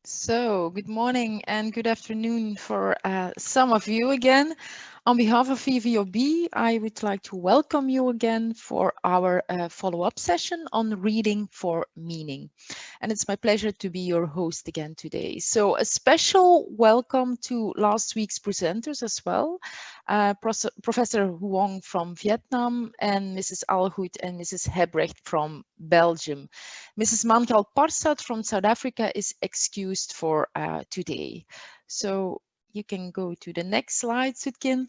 So, good morning and good afternoon for some of you again. On behalf of VVOB, I would like to welcome you again for our follow-up session on reading for meaning. And it's my pleasure to be your host again today. So a special welcome to last week's presenters as well, Professor Huong from Vietnam and Mrs. Alhoed and Mrs. Hebrecht from Belgium. Mrs. Mangal Parsat from South Africa is excused for today. So you can go to the next slide, Sutkin.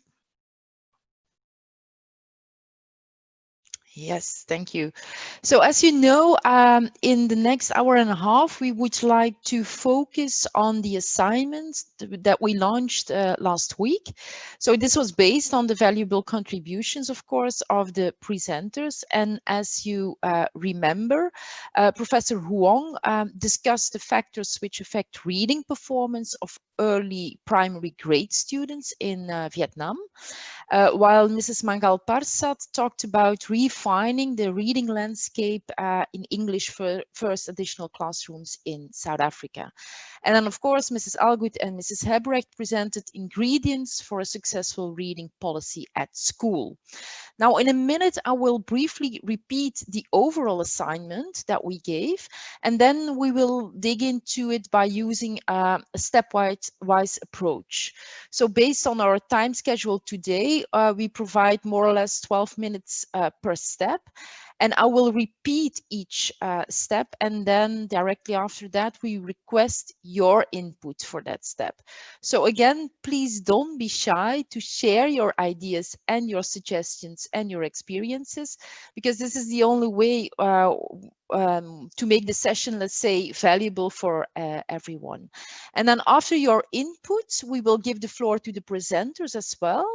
Yes, thank you. So as you know, in the next hour and a half, we would like to focus on the assignments that we launched last week. So this was based on the valuable contributions, of course, of the presenters. And as you remember, Professor Huong discussed the factors which affect reading performance of early primary grade students in Vietnam. While Mrs. Mangal Parsat talked about refining the reading landscape in English for first additional classrooms in South Africa. And then, of course, Mrs. Algood and Mrs. Hebrecht presented ingredients for a successful reading policy at school. Now, in a minute, I will briefly repeat the overall assignment that we gave, and then we will dig into it by using a stepwise approach. So based on our time schedule today, we provide more or less 12 minutes per step. And I will repeat each step, and then directly after that, we request your input for that step. So again, please don't be shy to share your ideas and your suggestions and your experiences, because this is the only way to make the session, let's say, valuable for everyone. And then after your input, we will give the floor to the presenters as well,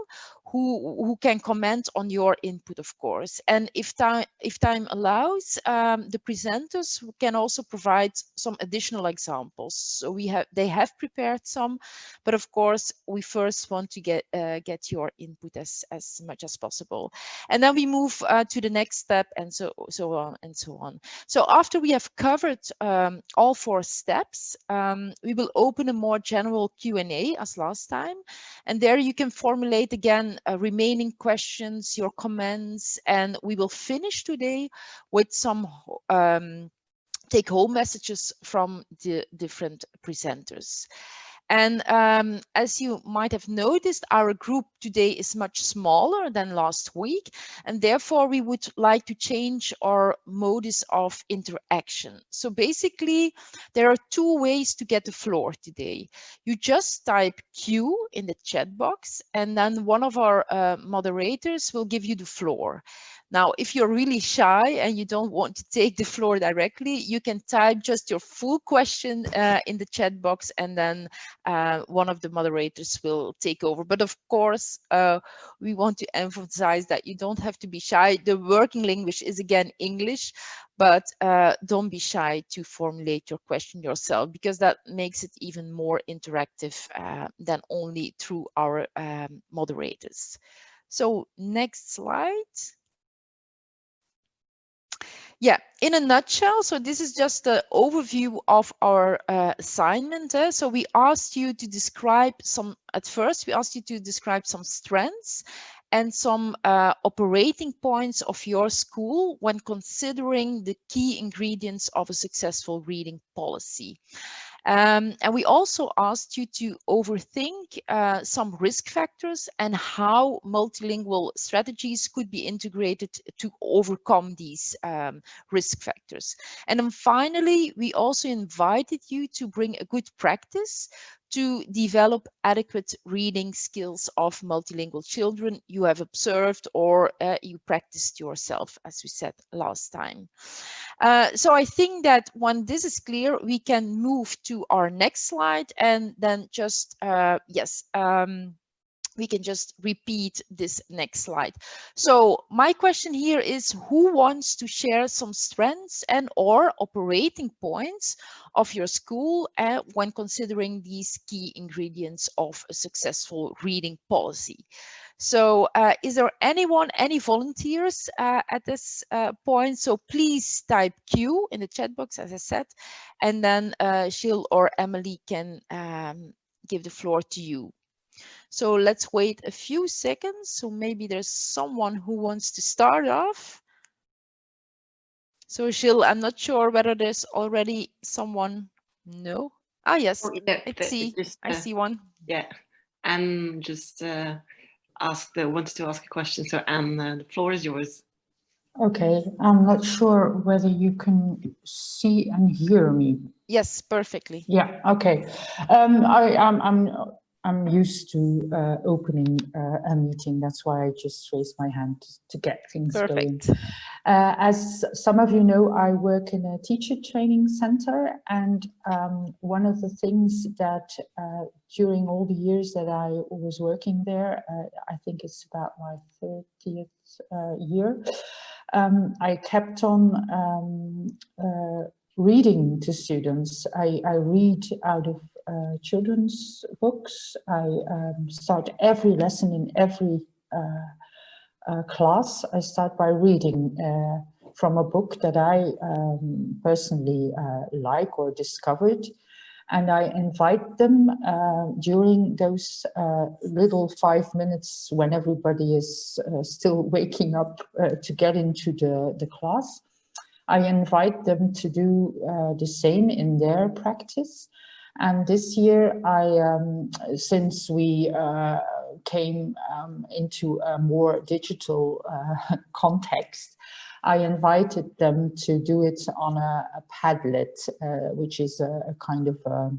who can comment on your input, of course. And if time allows, the presenters can also provide some additional examples. So they have prepared some, but of course, we first want to get your input as much as possible. And then we move to the next step, and so on and so on. So after we have covered all 4 steps, we will open a more general Q&A as last time. And there you can formulate again remaining questions, your comments, and we will finish today with some take-home messages from the different presenters. And as you might have noticed, our group today is much smaller than last week, and therefore we would like to change our modus of interaction. So basically, there are 2 ways to get the floor today. You just type Q in the chat box, and then one of our moderators will give you the floor. Now, if you're really shy and you don't want to take the floor directly, you can type just your full question in the chat box, and then one of the moderators will take over. But of course, we want to emphasize that you don't have to be shy. The working language is again English, but don't be shy to formulate your question yourself, because that makes it even more interactive than only through our moderators. So next slide. Yeah, in a nutshell, so this is just the overview of our assignment. So we asked you to describe at first we asked you to describe some strengths and some operating points of your school when considering the key ingredients of a successful reading policy. And we also asked you to overthink some risk factors and how multilingual strategies could be integrated to overcome these risk factors. And then finally, we also invited you to bring a good practice to develop adequate reading skills of multilingual children you have observed or you practiced yourself, as we said last time. So I think that when this is clear, we can move to our next slide, and then just, we can just repeat this next slide. So my question here is, who wants to share some strengths and or operating points of your school when considering these key ingredients of a successful reading policy? So is there any volunteers at this point? So please type Q in the chat box, as I said, and then Jill or Emily can give the floor to you. So let's wait a few seconds. So maybe there's someone who wants to start off. So Jill, I'm not sure whether there's already someone. No. Ah, yes. Oh, yeah, I see one. Yeah, Anne just wants to ask a question. So Anne, the floor is yours. Okay, I'm not sure whether you can see and hear me. Yes, perfectly. Yeah. Okay. I'm used to opening a meeting. That's why I just raised my hand to get things going. As some of you know, I work in a teacher training center, and one of the things that during all the years that I was working there, I think it's about my 30th year, I kept on reading to students. I read out of children's books. I start every lesson in every class. I start by reading from a book that I personally like or discovered. And I invite them during those little 5 minutes when everybody is still waking up to get into the class. I invite them to do the same in their practice. And this year, since we came into a more digital context, I invited them to do it on a Padlet, which is a kind of a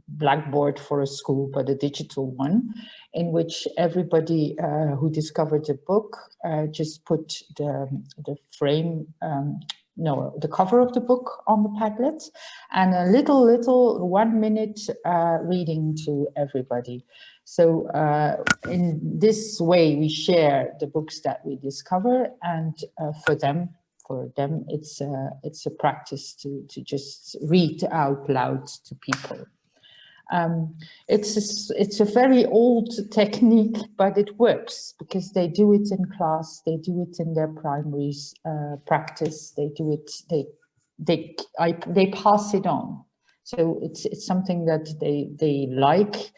blackboard for a school, but a digital one, in which everybody who discovered a book just put the frame, the cover of the book on the Padlet, and a little 1 minute reading to everybody. So in this way, we share the books that we discover, and for them, it's a practice to just read out loud to people. It's a very old technique, but it works because they do it in class, they do it in their primary practice, they do it, they pass it on. So it's something that they like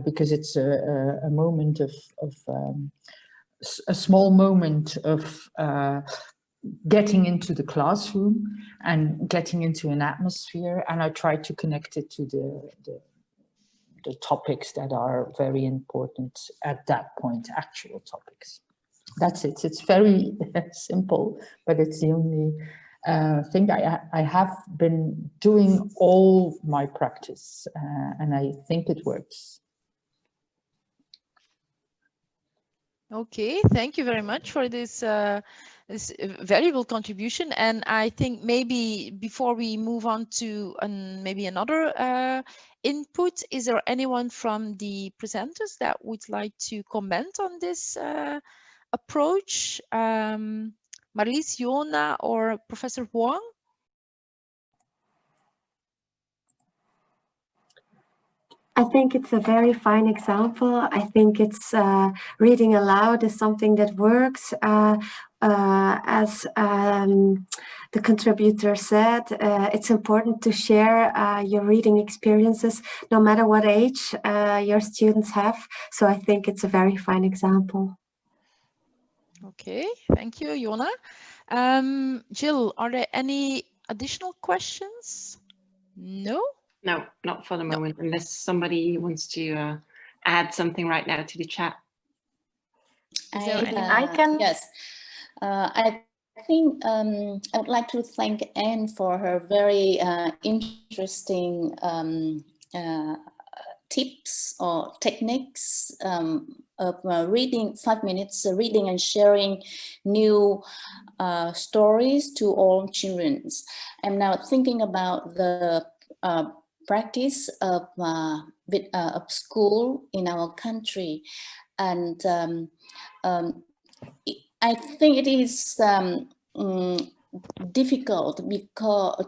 because it's a moment of a small moment of getting into the classroom and getting into an atmosphere, and I try to connect it to the topics that are very important at that point, actual topics. That's it. It's very simple, but it's the only thing I have been doing all my practice, and I think it works. Okay, thank you very much for this this valuable contribution. And I think maybe before we move on to maybe another input, is there anyone from the presenters that would like to comment on this approach? Marlies, Jona, or Professor Huang? I think it's a very fine example. I think it's reading aloud is something that works. As the contributor said, it's important to share your reading experiences, no matter what age your students have. So I think it's a very fine example. Okay, thank you, Jona. Jill, are there any additional questions? No? No, not for the moment, unless somebody wants to add something right now to the chat. I can. Yes, I think I would like to thank Anne for her very interesting tips or techniques of reading 5 minutes, reading and sharing new stories to all children. I'm now thinking about the practice of school in our country, and I think it is difficult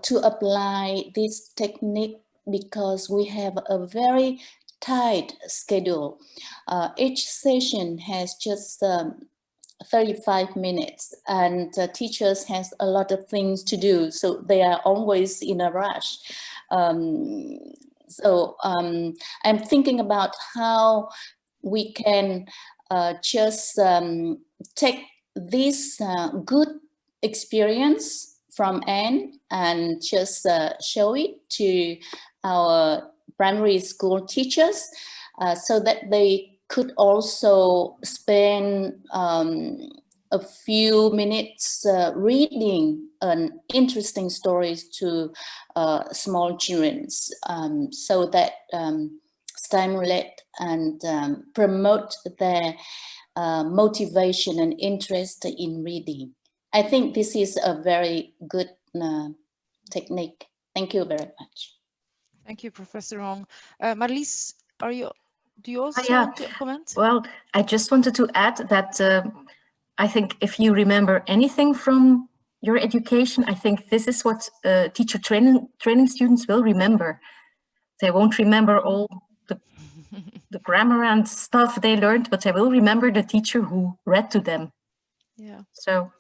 to apply this technique because we have a very tight schedule. Each session has just 35 minutes, and teachers has a lot of things to do, so they are always in a rush. I'm thinking about how we can just take this good experience from Anne and just show it to our primary school teachers so that they could also spend a few minutes reading an interesting stories to small children, so that stimulate and promote their motivation and interest in reading. I think this is a very good technique. Thank you very much. Thank you, Professor Wong. Marlies, do you also Yeah. want to comment? Well, I just wanted to add that I think if you remember anything from your education, I think this is what teacher training students will remember. They won't remember all the grammar and stuff they learned, but they will remember the teacher who read to them. Yeah. So.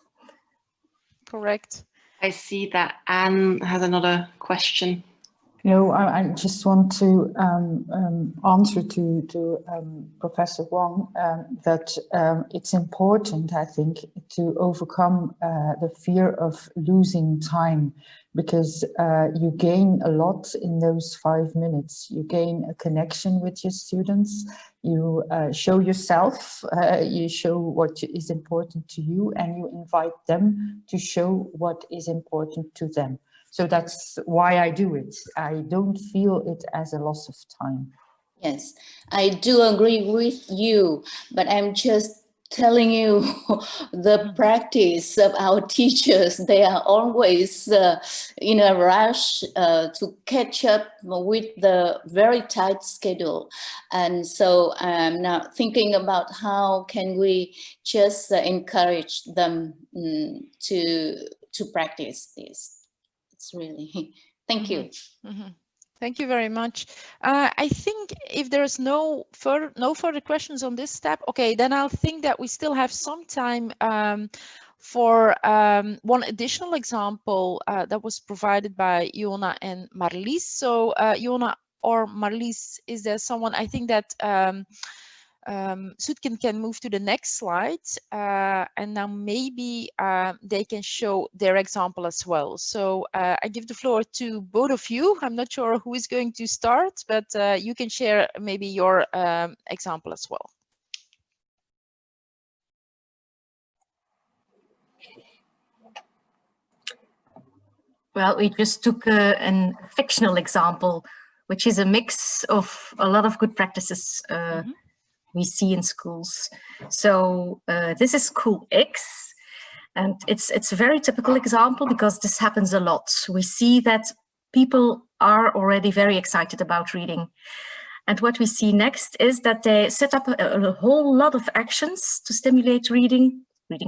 Correct. I see that Anne has another question. No, I just want to answer to Professor Wong that it's important, I think, to overcome the fear of losing time, because you gain a lot in those 5 minutes. You gain a connection with your students, you show yourself, you show what is important to you, and you invite them to show what is important to them. So that's why I do it. I don't feel it as a loss of time. Yes, I do agree with you, but I'm just telling you the practice of our teachers. They are always in a rush to catch up with the very tight schedule. And so I'm now thinking about how can we just encourage them to practice this. It's really, thank you. Thank you very much. I think if there's no further questions on this step, okay, then I'll think that we still have some time for one additional example that was provided by Jona and Marlies. So Jona or Marlies, is there someone? I think that Sutkin can move to the next slide, and now maybe they can show their example as well. So I give the floor to both of you. I'm not sure who is going to start, but you can share maybe your example as well. Well, we just took a fictional example, which is a mix of a lot of good practices we see in schools. So this is School X, and it's a very typical example because this happens a lot. We see that people are already very excited about reading. And what we see next is that they set up a whole lot of actions to stimulate reading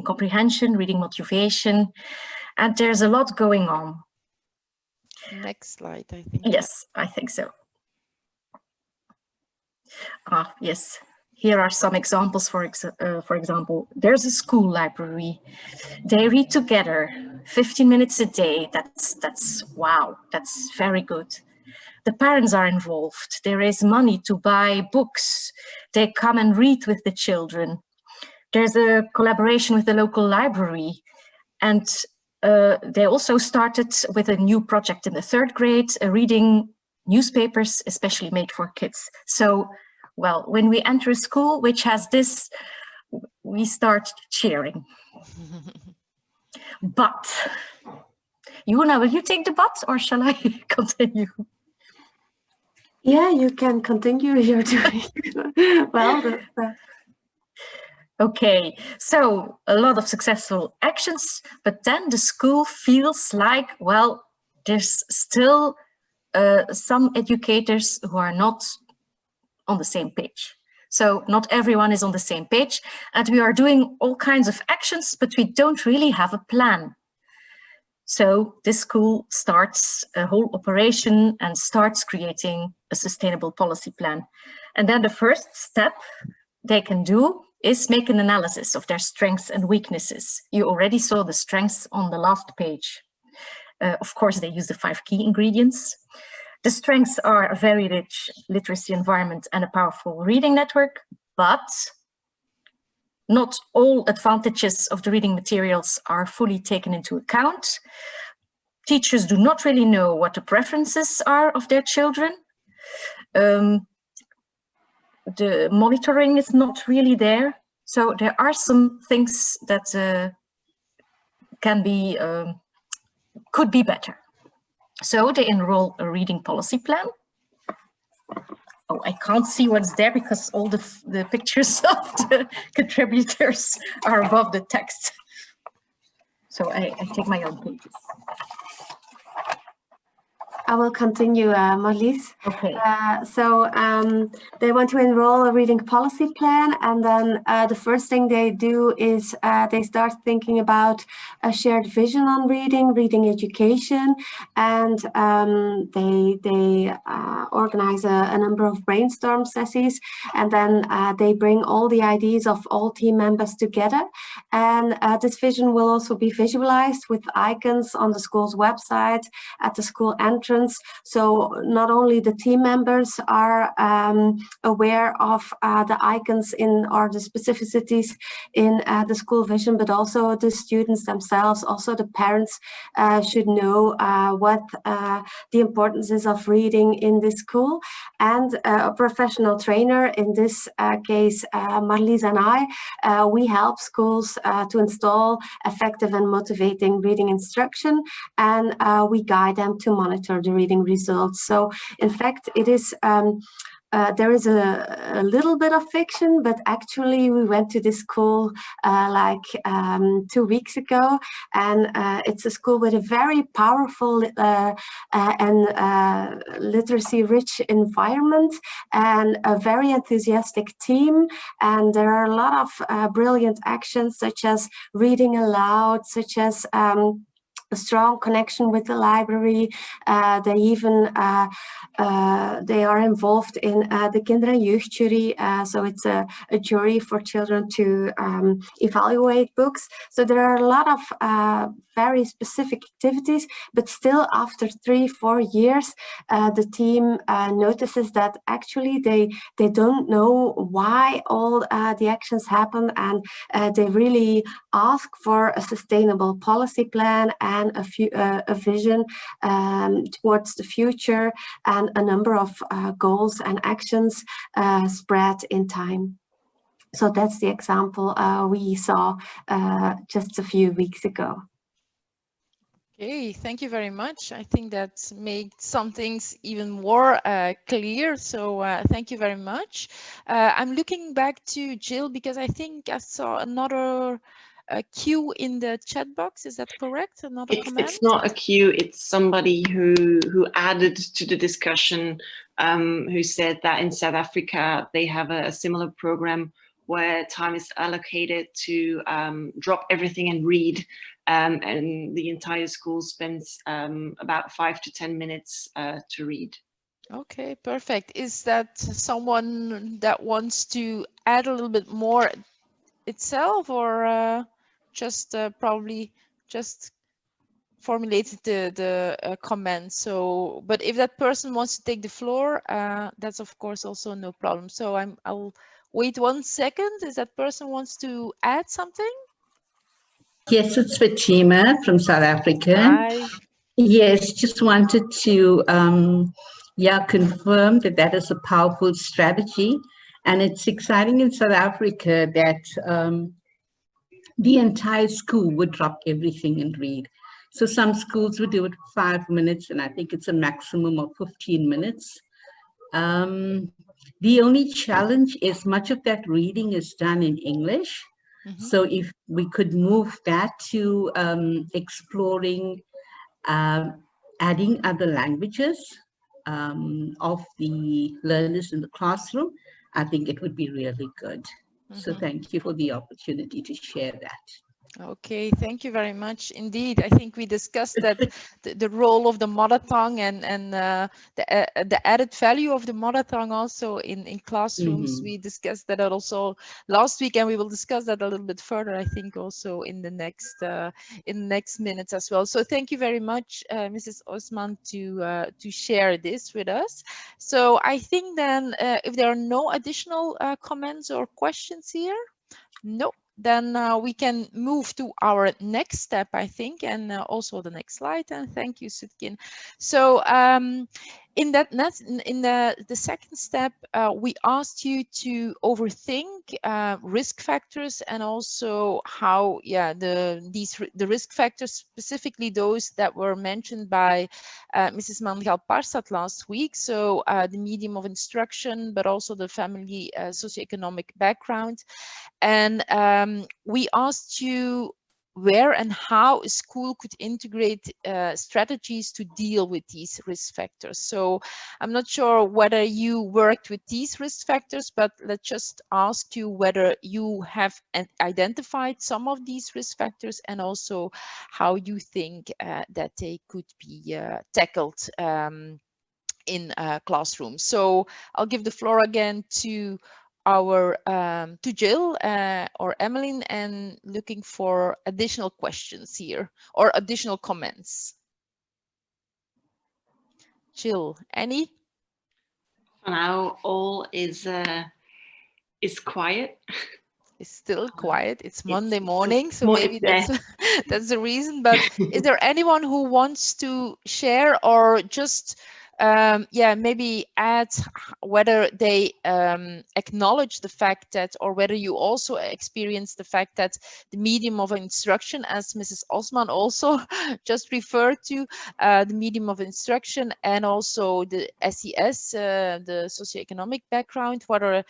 comprehension, reading motivation, and there's a lot going on. Next slide, I think. Yes, I think so. Yes. Here are some examples. For example, there's a school library. They read together 15 minutes a day. That's wow, that's very good. The parents are involved. There is money to buy books. They come and read with the children. There's a collaboration with the local library. And they also started with a new project in the 3rd grade, reading newspapers, especially made for kids. So, well, when we enter a school which has this, we start cheering. But, Jona, will you take the but, or shall I continue? Yeah, you can continue. You're doing well. Okay, so a lot of successful actions, but then the school feels like, well, there's still some educators who are not on the same page. So not everyone is on the same page, and we are doing all kinds of actions, but we don't really have a plan. So this school starts a whole operation and starts creating a sustainable policy plan. And then the first step they can do is make an analysis of their strengths and weaknesses. You already saw the strengths on the last page. Of course, they use the 5 key ingredients. The strengths are a very rich literacy environment and a powerful reading network, but not all advantages of the reading materials are fully taken into account. Teachers do not really know what the preferences are of their children. The monitoring is not really there. So there are some things that could be better. So they enroll a reading policy plan. Oh, I can't see what's there because all the pictures of the contributors are above the text. So I take my own pages. I will continue, Marlies. Okay. So they want to enroll a reading policy plan, and then the first thing they do is they start thinking about a shared vision on reading education, and they organize a number of brainstorm sessions, and then they bring all the ideas of all team members together. And this vision will also be visualized with icons on the school's website, at the school entrance. So not only the team members are aware of the icons or the specificities in the school vision, but also the students themselves, also the parents should know what the importance is of reading in this school. And a professional trainer, in this case Marlies and I, we help schools to install effective and motivating reading instruction, and we guide them to monitor the reading results. So in fact it is there is a little bit of fiction, but actually we went to this school like 2 weeks ago, and it's a school with a very powerful and literacy-rich environment and a very enthusiastic team. And there are a lot of brilliant actions, such as reading aloud, such as a strong connection with the library. They even they are involved in the Kinder- en Jeugdjury, so it's a jury for children to evaluate books. So there are a lot of very specific activities, but still after 3-4 years, the team notices that actually they don't know why all the actions happen, and they really ask for a sustainable policy plan and a vision towards the future, and a number of goals and actions spread in time. So that's the example we saw just a few weeks ago. Okay, thank you very much. I think that made some things even more clear. So thank you very much. I'm looking back to Jill because I think I saw another queue in the chat box. Is that correct? Another comment? It's not a queue. It's somebody who added to the discussion, who said that in South Africa they have a similar program where time is allocated to drop everything and read, and the entire school spends about 5 to 10 minutes to read. Okay, perfect. Is that someone that wants to add a little bit more itself, or just probably just formulated the comment? So, but if that person wants to take the floor, that's of course also no problem. So I'll wait 1 second. Is that person wants to add something? Yes, it's Fatima from South Africa. Hi. Yes, just wanted to confirm that is a powerful strategy, and it's exciting in South Africa that the entire school would drop everything and read. So some schools would do it for 5 minutes, and I think it's a maximum of 15 minutes. The only challenge is much of that reading is done in English. Mm-hmm. So if we could move that to exploring, adding other languages of the learners in the classroom, I think it would be really good. Mm-hmm. So thank you for the opportunity to share that. Okay, thank you very much indeed. I think we discussed that the role of the mother tongue and the added value of the mother tongue also in classrooms. We discussed that also last week, and we will discuss that a little bit further, I think, also in the next minutes as well. So thank you very much, Mrs. Osman, to share this with us. So I think then if there are no additional comments or questions here, no, then we can move to our next step, I think, and also the next slide. And thank you, Sutkin. So in the second step, we asked you to overthink risk factors, and also how, the risk factors, specifically those that were mentioned by Mrs. Mangal Parsat last week. So the medium of instruction, but also the family socioeconomic background. And we asked you where and how a school could integrate strategies to deal with these risk factors. So I'm not sure whether you worked with these risk factors, but let's just ask you whether you have identified some of these risk factors, and also how you think that they could be tackled in classrooms. So I'll give the floor again to to Jill or Emmeline, and looking for additional questions here or additional comments. Jill, any? For now, all is quiet. It's still quiet. It's Monday morning, so maybe that's that's the reason. But is there anyone who wants to share, or just maybe add whether they acknowledge the fact that, or whether you also experience the fact that the medium of instruction, as Mrs. Osman also just referred to, the medium of instruction, and also the SES, the socioeconomic background, whether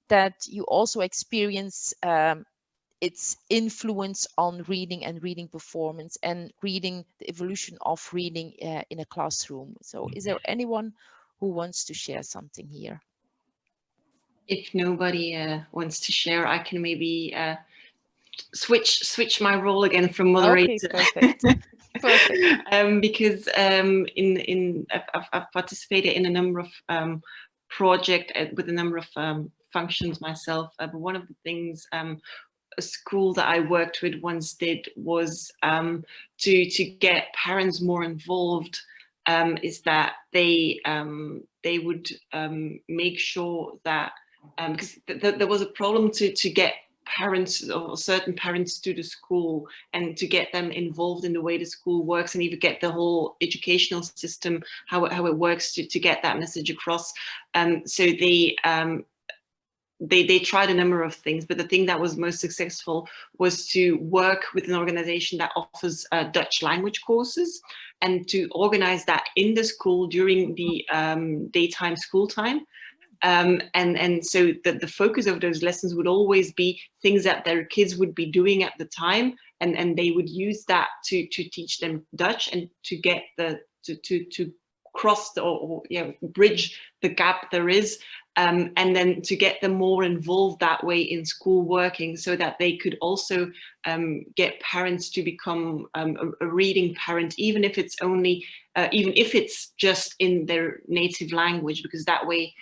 that you also experience its influence on reading and reading performance, and reading, the evolution of reading in a classroom. So is there anyone who wants to share something here? If nobody wants to share, I can maybe switch my role again from moderator. Okay, perfect. Perfect. Because I've participated in a number of projects with a number of functions myself. But one of the things a school that I worked with once did was to get parents more involved. Is that they would make sure that because there was a problem to get parents or certain parents to the school, and to get them involved in the way the school works, and even get the whole educational system, how it works, to get that message across. So they tried a number of things, but the thing that was most successful was to work with an organization that offers Dutch language courses, and to organize that in the school during the daytime school time. And so the focus of those lessons would always be things that their kids would be doing at the time, and they would use that to teach them Dutch, and to get to cross or bridge the gap there is, and then to get them more involved that way in school working, so that they could also get parents to become a reading parent, even if it's only even if it's just in their native language, because that way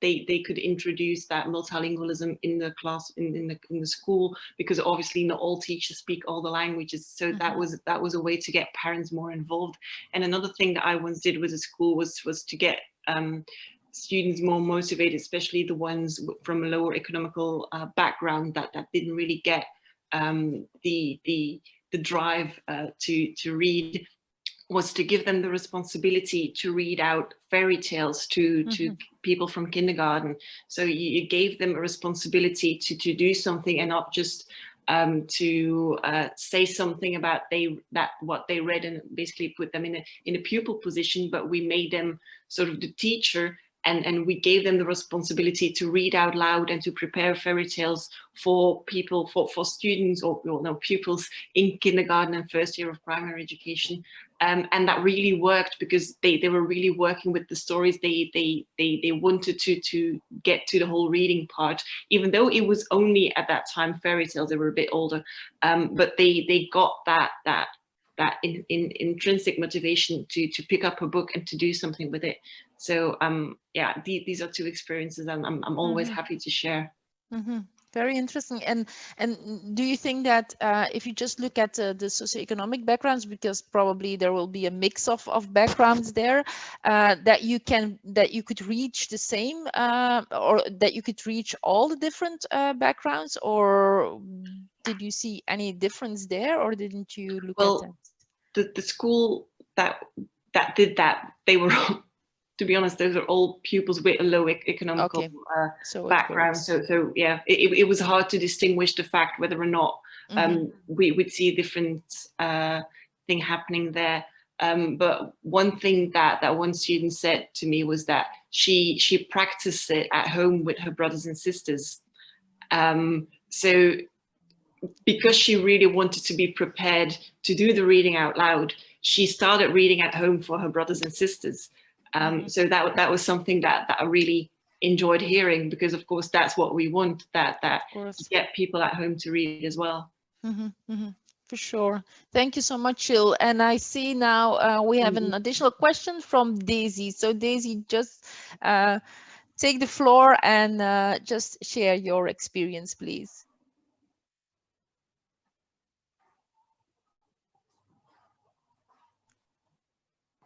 they could introduce that multilingualism in the class, in the school, because obviously not all teachers speak all the languages. So that was a way to get parents more involved. And another thing that I once did with a school was to get students more motivated, especially the ones from a lower economical background that didn't really get the drive to read, was to give them the responsibility to read out fairy tales to people from kindergarten. So you gave them a responsibility to do something, and not just to say something about what they read, and basically put them in a pupil position, but we made them sort of the teacher, and we gave them the responsibility to read out loud and to prepare fairy tales for people, for students, or no, pupils in kindergarten and first year of primary education. And that really worked because they were really working with the stories. They wanted to get to the whole reading part, even though it was only at that time fairy tales. They were a bit older, but they got that intrinsic motivation to pick up a book and to do something with it. So yeah, these are two experiences I'm always happy to share. Very interesting. And do you think that if you just look at the socioeconomic backgrounds, because probably there will be a mix of backgrounds there, that you could reach the same, or that you could reach all the different backgrounds, or did you see any difference there, or didn't you look at that? The school that did that, they were to be honest, those are all pupils with a low economical background. So yeah, it was hard to distinguish the fact whether or not we would see a different thing happening there. But one thing that one student said to me was that she practiced it at home with her brothers and sisters. So because she really wanted to be prepared to do the reading out loud, she started reading at home for her brothers and sisters. So that was something that I really enjoyed hearing, because of course that's what we want, that to get people at home to read as well. For sure. Thank you so much, Jill. And I see now we have an additional question from Daisy. So Daisy, just take the floor and just share your experience, please.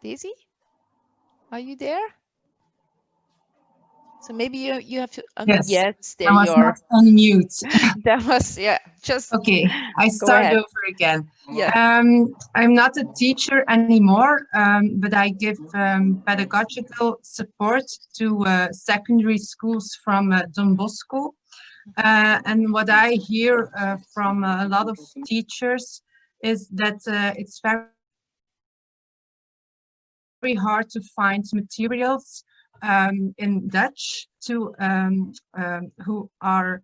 Daisy? Are you there? So maybe you have to yes, there you are. Not unmute. That was just okay. I start over again. Yeah. I'm not a teacher anymore, but I give pedagogical support to secondary schools from Don Bosco. And what I hear from a lot of teachers is that it's very hard to find materials in Dutch who are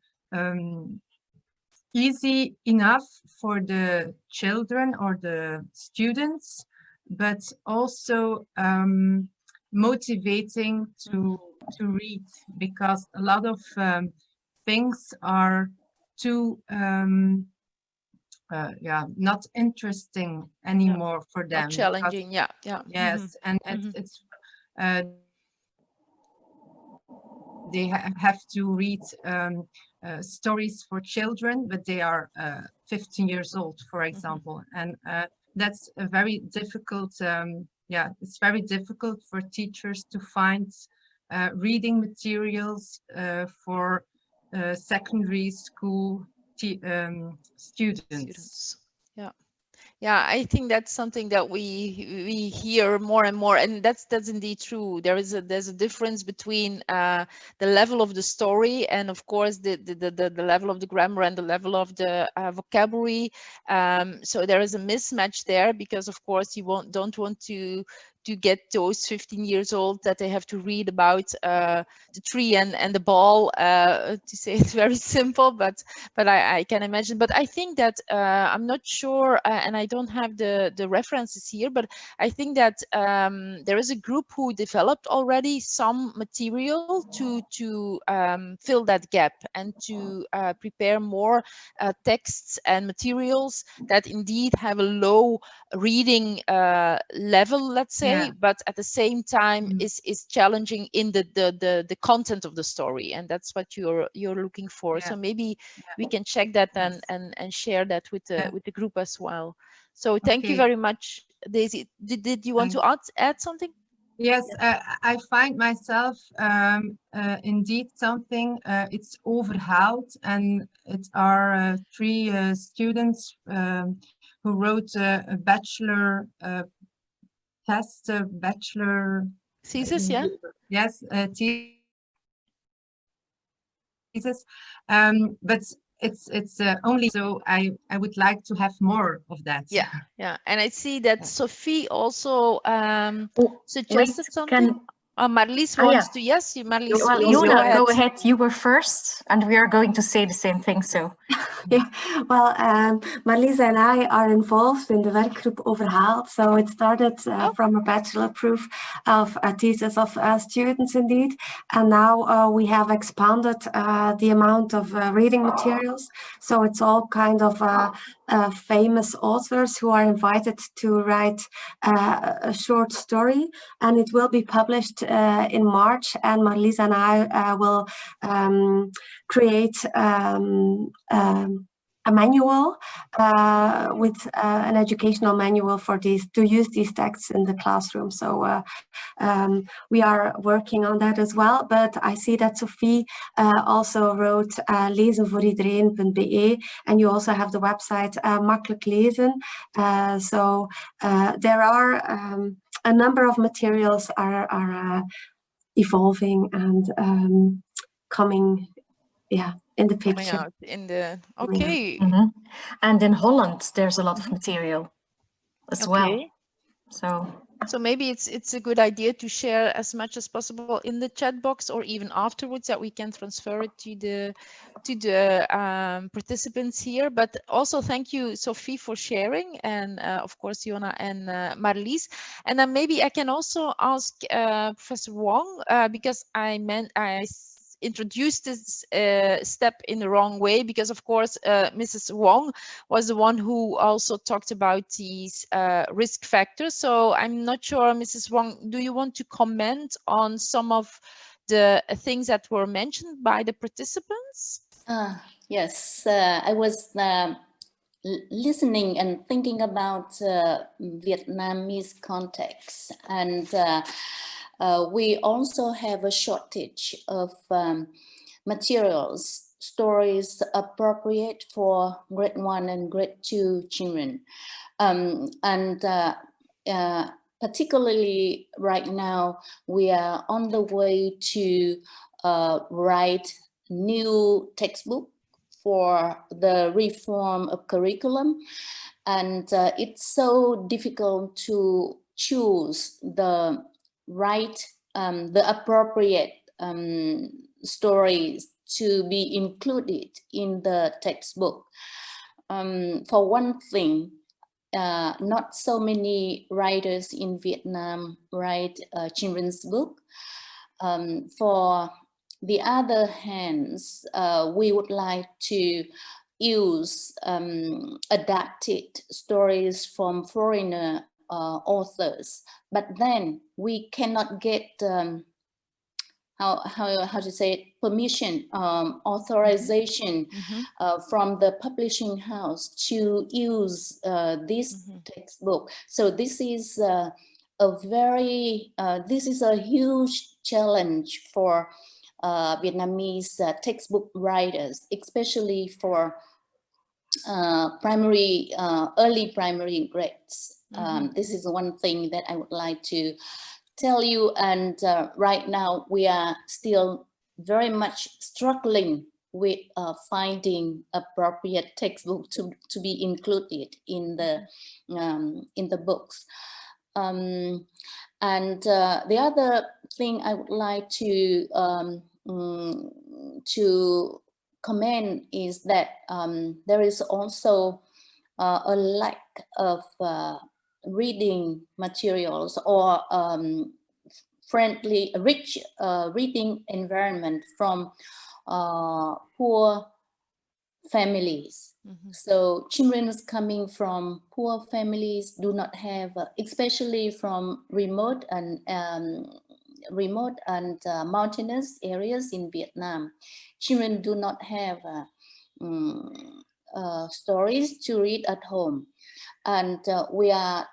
easy enough for the children or the students, but also motivating to read, because a lot of things are too not interesting anymore for them. Not challenging, yes, and it's they have to read stories for children, but they are 15 years old, for example, and that's a very difficult. It's very difficult for teachers to find reading materials for secondary school students. Yeah, I think that's something that we hear more and more, and that's indeed true. There's a difference between the level of the story and, of course, the level of the grammar and the level of the vocabulary. So there is a mismatch there, because, of course, you don't want to get those 15 years old that they have to read about the tree and the ball, to say it very simple, but I can imagine. But I think that I'm not sure, and I don't have the references here, but I think that there is a group who developed already some material to fill that gap and to prepare more texts and materials that indeed have a low reading level, let's say, but at the same time is challenging in the content of the story, and that's what you're looking for. So maybe we can check that and share that with the group as well. So thank you very much, Daisy. Did you want to add something? Yes, I find myself indeed something. It's overhauled, and it are 3 students who wrote a bachelor bachelor thesis, yes, thesis, but it's only, so I would like to have more of that. Yeah, and I see that Sophie also suggested something. Marlies Oh, yeah. wants to, yes, Marlies, Well, please Juna, go go ahead. ahead. You were first, and we are going to say the same thing. So, Yeah, well, Marlies and I are involved in the werkgroep Overhaald. So it started from a bachelor proof of a thesis of students indeed. And now we have expanded the amount of reading materials. So it's all kind of famous authors who are invited to write a short story. And it will be published in March. And Marlies and I will create a manual with an educational manual for these to use these texts in the classroom. So we are working on that as well. But I see that Sophie also wrote lezenvooriedereen.be, and you also have the website Makkelijk Lezen. So there are a number of materials are evolving and coming, yeah, in the picture. Coming out in the, okay. Mm-hmm. And in Holland, there's a lot of material as well. So maybe it's a good idea to share as much as possible in the chat box, or even afterwards, that we can transfer it to the participants here. But also thank you, Sophie, for sharing, and of course Jona and Marlies. And then maybe I can also ask Professor Wong, because I introduced this step in the wrong way, because of course Mrs. Wong was the one who also talked about these risk factors. So I'm not sure, Mrs. Wong, do you want to comment on some of the things that were mentioned by the participants? Yes, I was listening and thinking about Vietnamese context, and we also have a shortage of materials, stories appropriate for grade 1 and grade 2 children. Particularly right now, we are on the way to write new textbook for the reform of curriculum. And it's so difficult to choose the right, the appropriate stories to be included in the textbook. For one thing, not so many writers in Vietnam write children's book. For the other hand, we would like to use adapted stories from foreigner authors, but then we cannot get how to say it, permission, authorization from the publishing house to use this textbook. So this is a very this is a huge challenge for Vietnamese textbook writers, especially for primary, early primary grades. This is one thing that I would like to tell you, and right now we are still very much struggling with finding appropriate textbook to be included in the books. And the other thing I would like to comment is that there is also a lack of reading materials or friendly, rich reading environment from poor families. So children coming from poor families do not have, especially from remote and mountainous areas in Vietnam, children do not have stories to read at home. And we are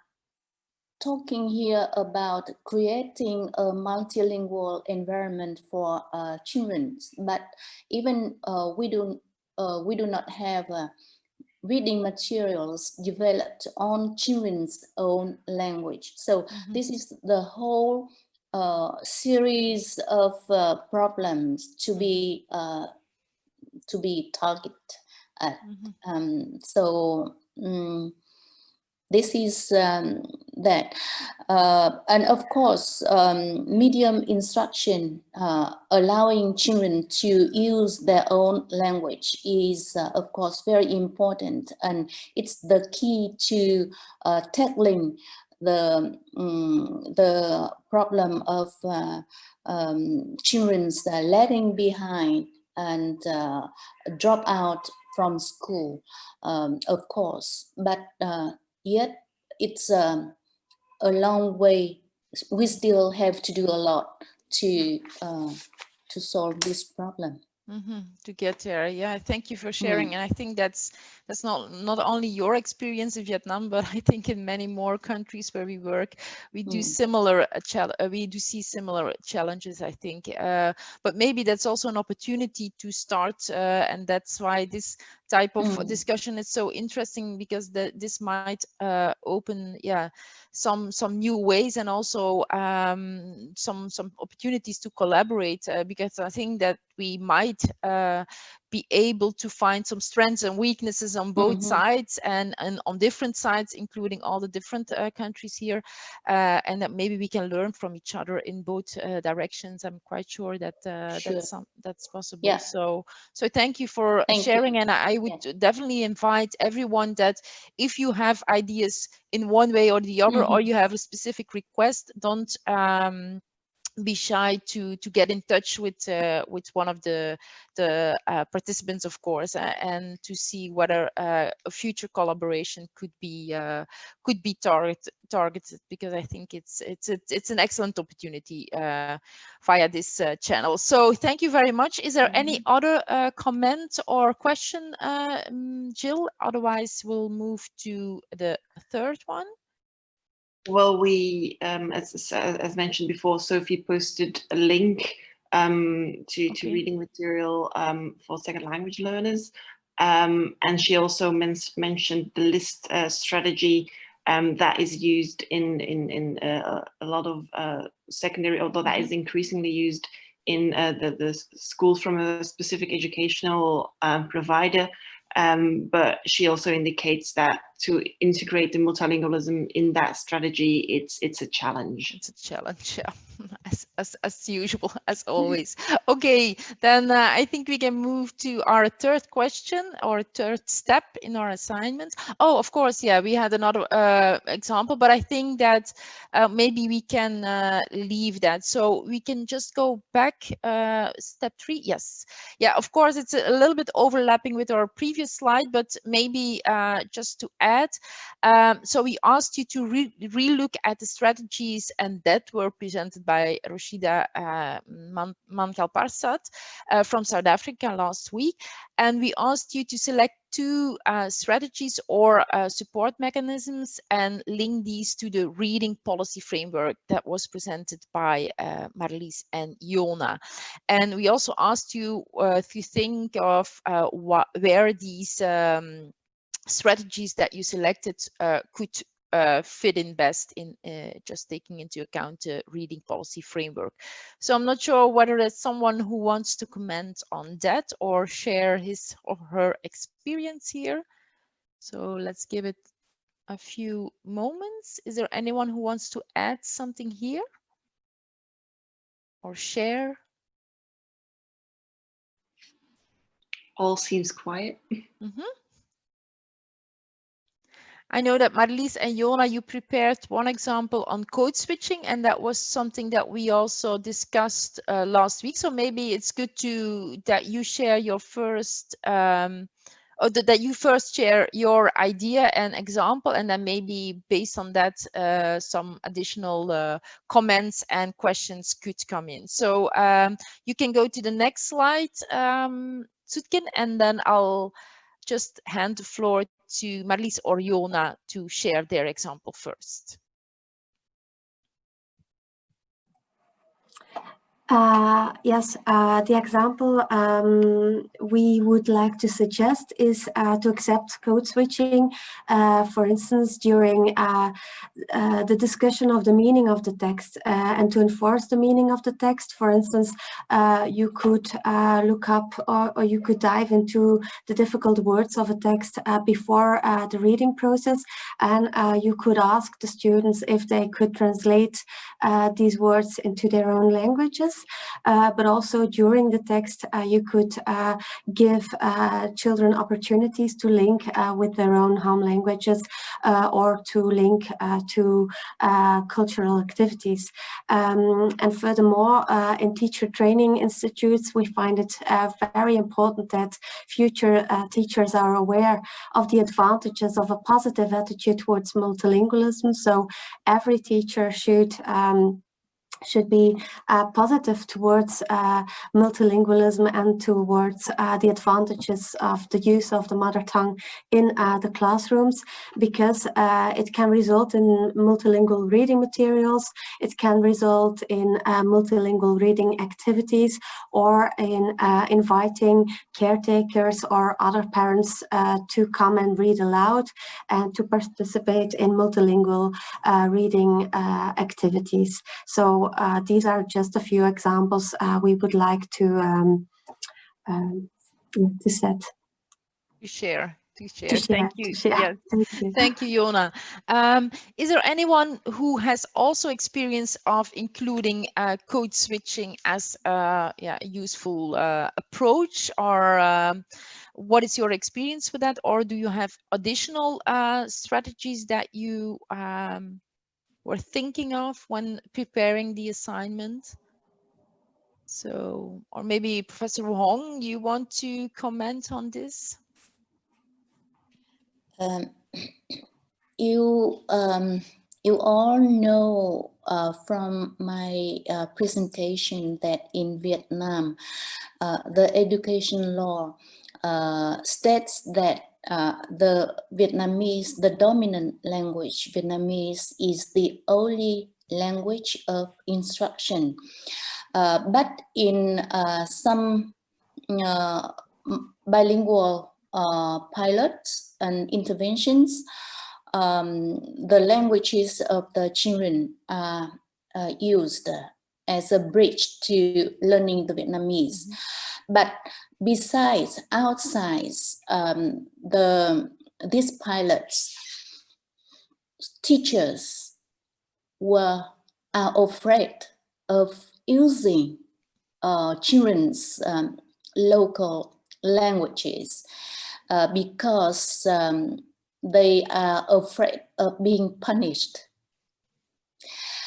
talking here about creating a multilingual environment for children, but even we do not have reading materials developed on children's own language. So this is the whole series of problems to be targeted at. this is that. And of course, medium instruction, allowing children to use their own language is, of course, very important. And it's the key to tackling the problem of children's lagging behind and drop out from school, of course. But yet it's a long way. We still have to do a lot to solve this problem. To get there. Yeah, thank you for sharing. And I think that's not only your experience in Vietnam, but I think in many more countries where we work, we do similar see similar challenges, I think. But maybe that's also an opportunity to start, and that's why this type of discussion is so interesting, because this might open, some new ways, and also some opportunities to collaborate, because I think that we might be able to find some strengths and weaknesses on both sides, and on different sides, including all the different countries here, and that maybe we can learn from each other in both directions. I'm quite sure that that's possible. Yeah. So thank you for sharing. And I would definitely invite everyone that if you have ideas in one way or the other, or you have a specific request, don't be shy to get in touch with one of the participants, of course, and to see whether a future collaboration could be targeted, because I think it's an excellent opportunity via this channel. So thank you very much. Is there any other comment or question, Jill? Otherwise, we'll move to the third one. Well, we, as mentioned before, Sophie posted a link to reading material for second language learners. And she also mentioned the list strategy that is used in a lot of secondary, although that is increasingly used in the schools from a specific educational provider. But she also indicates that to integrate the multilingualism in that strategy, it's a challenge. It's a challenge, yeah. as usual, as always. Okay, then I think we can move to our third question, or third step in our assignment. Oh, of course, yeah, we had another example, but I think that maybe we can leave that. So we can just go back, step 3, yes. Yeah, of course, it's a little bit overlapping with our previous slide, but maybe just to add, so we asked you to re-look at the strategies, and that were presented by Roshida Mankalparsat from South Africa last week. And we asked you to select 2 strategies or support mechanisms and link these to the reading policy framework that was presented by Marlies and Jona. And we also asked you to think of where these strategies that you selected could fit in best in just taking into account the reading policy framework. So I'm not sure whether there's someone who wants to comment on that or share his or her experience here. So let's give it a few moments. Is there anyone who wants to add something here or share? All seems quiet. I know that Marlies and Jona, you prepared one example on code switching, and that was something that we also discussed last week. So maybe it's good that you share your first, or that you first share your idea and example, and then maybe based on that, some additional comments and questions could come in. So you can go to the next slide, Sutkin, and then I'll just hand the floor to Marlies or Jona to share their example first. Yes, the example we would like to suggest is to accept code switching, for instance, during the discussion of the meaning of the text and to enforce the meaning of the text. For instance, you could look up or you could dive into the difficult words of a text before the reading process, and you could ask the students if they could translate these words into their own languages. But also during the text, you could give children opportunities to link with their own home languages or to link to cultural activities. And furthermore, in teacher training institutes, we find it very important that future teachers are aware of the advantages of a positive attitude towards multilingualism. So every teacher should be positive towards multilingualism and towards the advantages of the use of the mother tongue in the classrooms, because it can result in multilingual reading materials, it can result in multilingual reading activities, or in inviting caretakers or other parents to come and read aloud and to participate in multilingual reading activities. So these are just a few examples we would like to set. To share. Thank you. Yes. Thank you. Thank you, Jona. Is there anyone who has also experience of including code switching as a useful approach, or what is your experience with that? Or do you have additional strategies that you were thinking of when preparing the assignment? So, or maybe Professor Hong, you want to comment on this? You all know from my presentation that in Vietnam, the education law states that the Vietnamese, the dominant language, Vietnamese, is the only language of instruction. But in some bilingual pilots and interventions, the languages of the children are used as a bridge to learning the Vietnamese. But besides, outside these pilots, teachers are afraid of using children's local languages because they are afraid of being punished.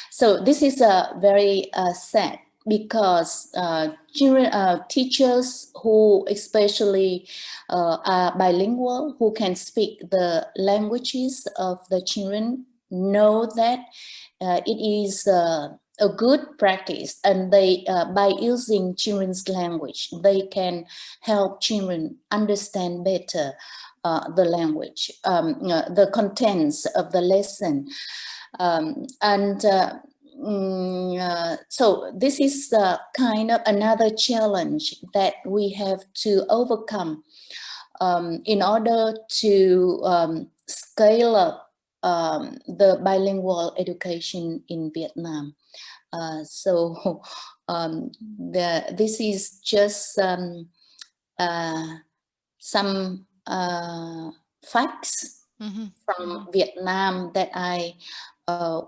So this is very sad, because teachers who especially are bilingual, who can speak the languages of the children, know that it is a good practice, and they by using children's language, they can help children understand better the language, the contents of the lesson. So this is kind of another challenge that we have to overcome in order to scale up the bilingual education in Vietnam. This is just some facts from Vietnam that I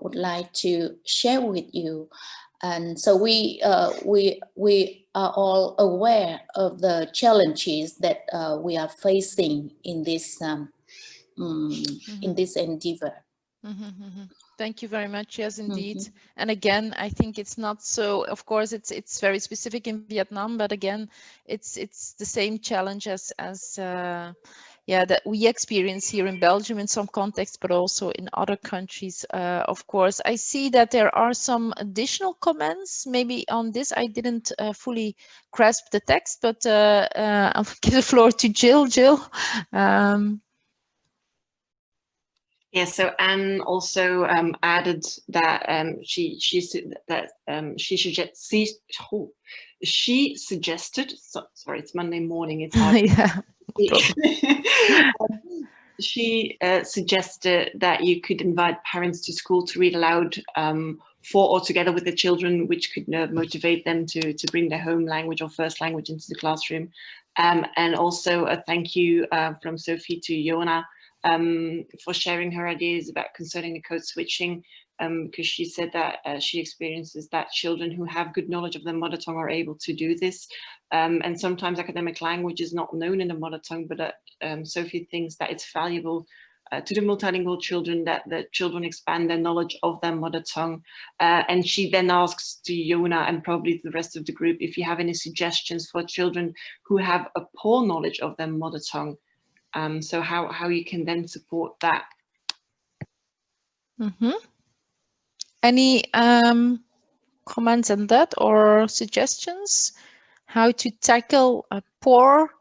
would like to share with you. And so we are all aware of the challenges that we are facing in this in this endeavor. Thank you very much. Yes, indeed. And again, I think it's not so, of course, it's very specific in Vietnam, but again, it's the same challenge as that we experience here in Belgium in some contexts, but also in other countries, of course. I see that there are some additional comments maybe on this. I didn't fully grasp the text, but I'll give the floor to Jill. Yeah, so Anne also added that she suggested. Sorry, it's Monday morning. It's hard. Yeah. She suggested that you could invite parents to school to read aloud for or together with the children, which could motivate them to bring their home language or first language into the classroom. And also a thank you from Sophie to Jona for sharing her ideas about concerning the code switching, because she said that she experiences that children who have good knowledge of their mother tongue are able to do this. And sometimes academic language is not known in the mother tongue, but Sophie thinks that it's valuable to the multilingual children that the children expand their knowledge of their mother tongue. And she then asks to Jona and probably to the rest of the group if you have any suggestions for children who have a poor knowledge of their mother tongue. So how you can then support that. Any comments on that or suggestions? How to tackle a poor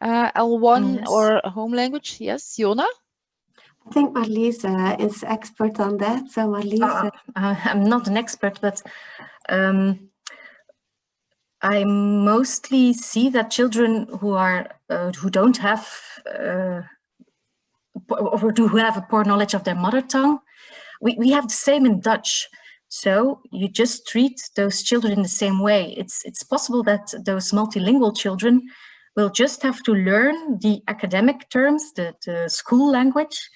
L1 or a home language? Yes, Jona? I think Marlies is expert on that. So Marlies, I'm not an expert, but I mostly see that children who are who don't have or who have a poor knowledge of their mother tongue, we have the same in Dutch. So you just treat those children in the same way. It's possible that those multilingual children will just have to learn the academic terms, the school language,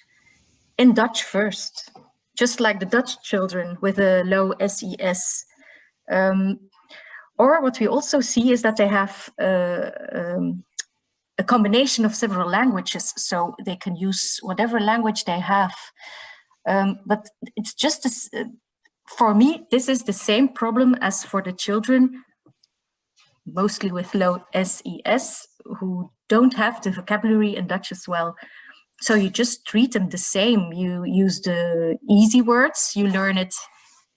in Dutch first, just like the Dutch children with a low SES. Or what we also see is that they have a combination of several languages, so they can use whatever language they have. But it's just this, for me, this is the same problem as for the children, mostly with low SES, who don't have the vocabulary in Dutch as well. So you just treat them the same. You use the easy words, you learn it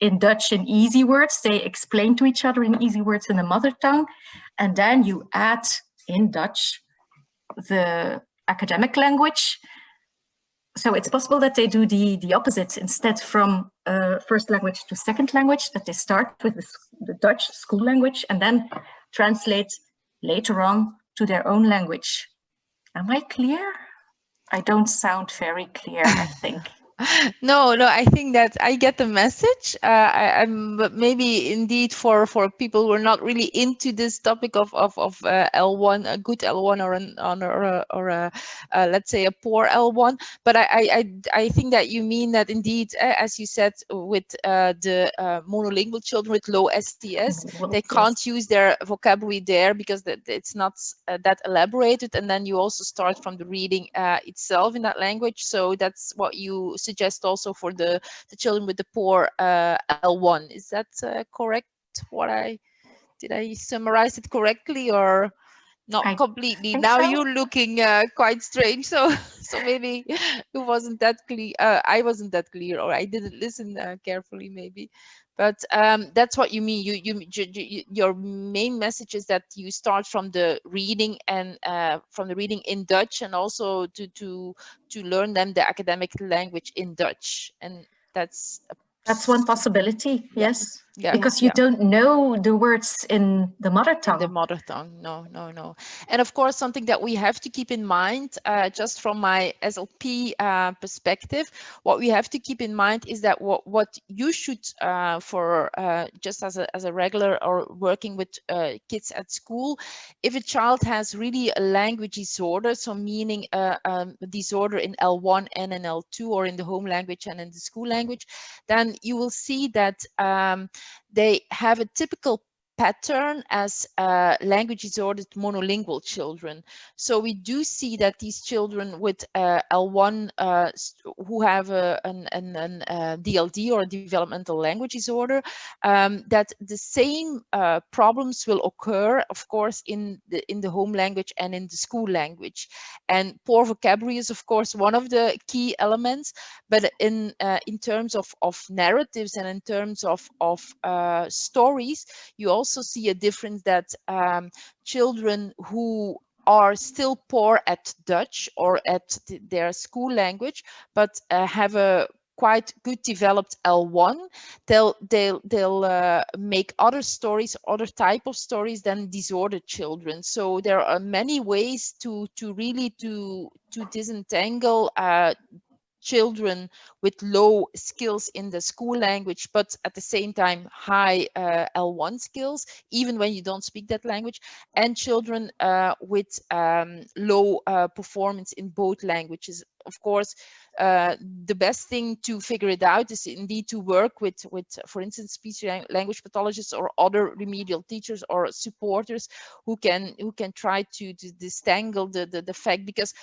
in Dutch in easy words, they explain to each other in easy words in the mother tongue, and then you add in Dutch the academic language. So it's possible that they do the opposite, instead from first language to second language, that they start with the Dutch school language and then translate later on to their own language. Am I clear? I don't sound very clear, I think. No, I think that I get the message. But maybe indeed for people who are not really into this topic of L1, a good L1 or a let's say a poor L1. But I think that you mean that indeed, as you said, with the monolingual children with low STS, they can't use their vocabulary there because it's not that elaborated, and then you also start from the reading itself in that language. So that's what you suggest also for the children with the poor L1. Is that correct? Did I summarize it correctly or not completely? Now so. You're looking quite strange, so maybe it wasn't that clear. I wasn't that clear, or I didn't listen carefully, maybe. But that's what you mean. Your main message is that you start from the reading and from the reading in Dutch, and also to learn them the academic language in Dutch, and that's one possibility. Yes. Yeah, because you don't know the words in the mother tongue. In the mother tongue, no. And of course, something that we have to keep in mind, just from my SLP perspective, what we have to keep in mind is that what you should, for just as a regular or working with kids at school, if a child has really a language disorder, so meaning a disorder in L1 and in L2, or in the home language and in the school language, then you will see that they have a typical pattern as language disordered monolingual children. So we do see that these children with L1 who have an DLD or developmental language disorder, that the same problems will occur, of course, in the home language and in the school language. And poor vocabulary is, of course, one of the key elements. But in terms of narratives and in terms of stories, you also see a difference that children who are still poor at Dutch or at their school language, but have a quite good developed L1, they'll make other stories, other type of stories than disordered children. So there are many ways to really to disentangle children with low skills in the school language, but at the same time high L1 skills, even when you don't speak that language, and children with low performance in both languages. Of course, the best thing to figure it out is indeed to work with for instance, speech language pathologists or other remedial teachers or supporters who can try to disentangle the fact, because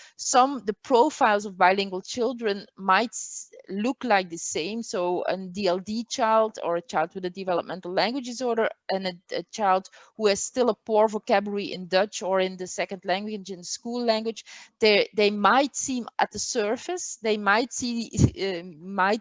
the profiles of bilingual children might look like the same. So a DLD child or a child with a developmental language disorder and a child who has still a poor vocabulary in Dutch or in the second language, in school language, they might seem at the surface, they might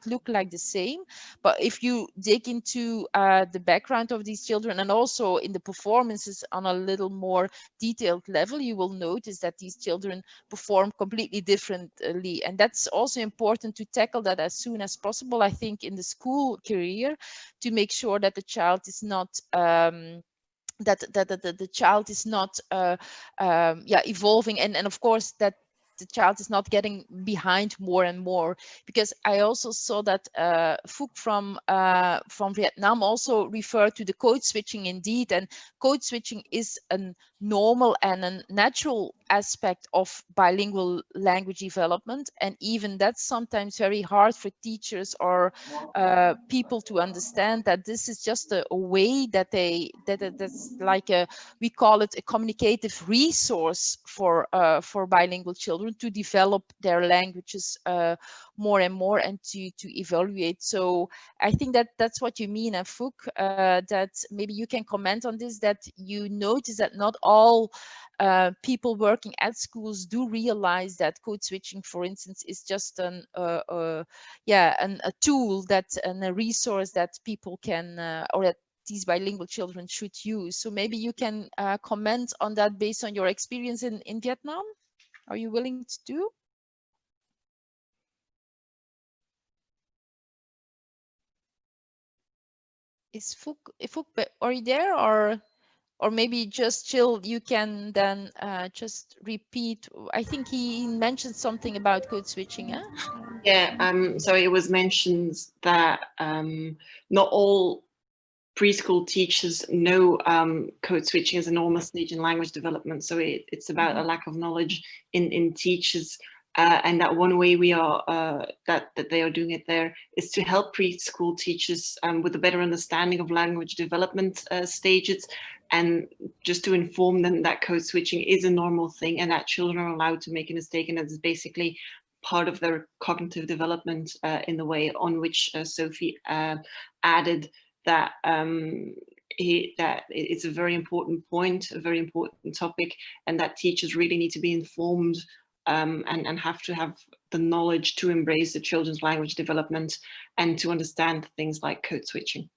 look like the same, but if you dig into the background of these children and also in the performances on a little more detailed level, you will notice that these children perform completely differently. And that's also important to tackle that as soon as possible, I think, in the school career, to make sure that the child is not that the child is not evolving, and of course that the child is not getting behind more and more. Because I also saw that Phuc from Vietnam also referred to the code switching indeed, and code switching is a normal and a natural aspect of bilingual language development, and even that's sometimes very hard for teachers or people to understand, that this is just a way that that's like we call it a communicative resource for bilingual children to develop their languages more and more and to evaluate. So I think that that's what you mean, Phuc, that maybe you can comment on this, that you notice that not all people working at schools do realize that code switching, for instance, is just a tool and a resource that people can or that these bilingual children should use. So maybe you can comment on that based on your experience in Vietnam. Are you willing to do? Is Phuc, are you there, or maybe just chill? You can then just repeat. I think he mentioned something about code switching. Yeah, so it was mentioned that not all preschool teachers know code switching is a normal stage in language development. So it's about a lack of knowledge in teachers. And that one way we are that they are doing it there is to help preschool teachers with a better understanding of language development stages, and just to inform them that code switching is a normal thing and that children are allowed to make a mistake, and that is basically part of their cognitive development in the way on which Sophie added that that it's a very important point, a very important topic, and that teachers really need to be informed and have to have the knowledge to embrace the children's language development and to understand things like code switching.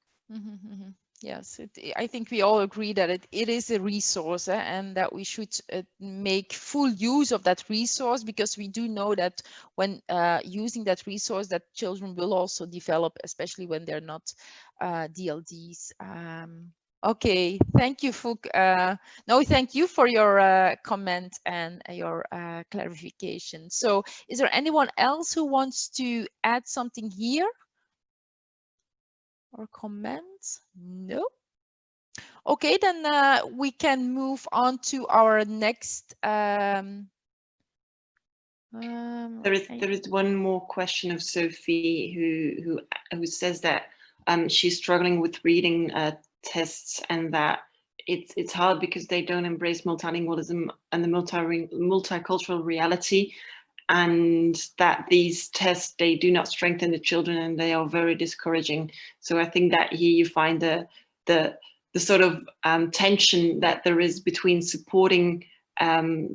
Yes, I think we all agree that it is a resource, and that we should make full use of that resource, because we do know that when using that resource, that children will also develop, especially when they're not DLDs. Okay, thank you, Phuc. No, thank you for your comment and your clarification. So is there anyone else who wants to add something here? Or comments? No. Okay, then we can move on to our next. There is one more question of Sophie who says that she's struggling with reading tests, and that it's hard because they don't embrace multilingualism and the multicultural reality, and that these tests, they do not strengthen the children and they are very discouraging. So I think that here you find the sort of tension that there is between supporting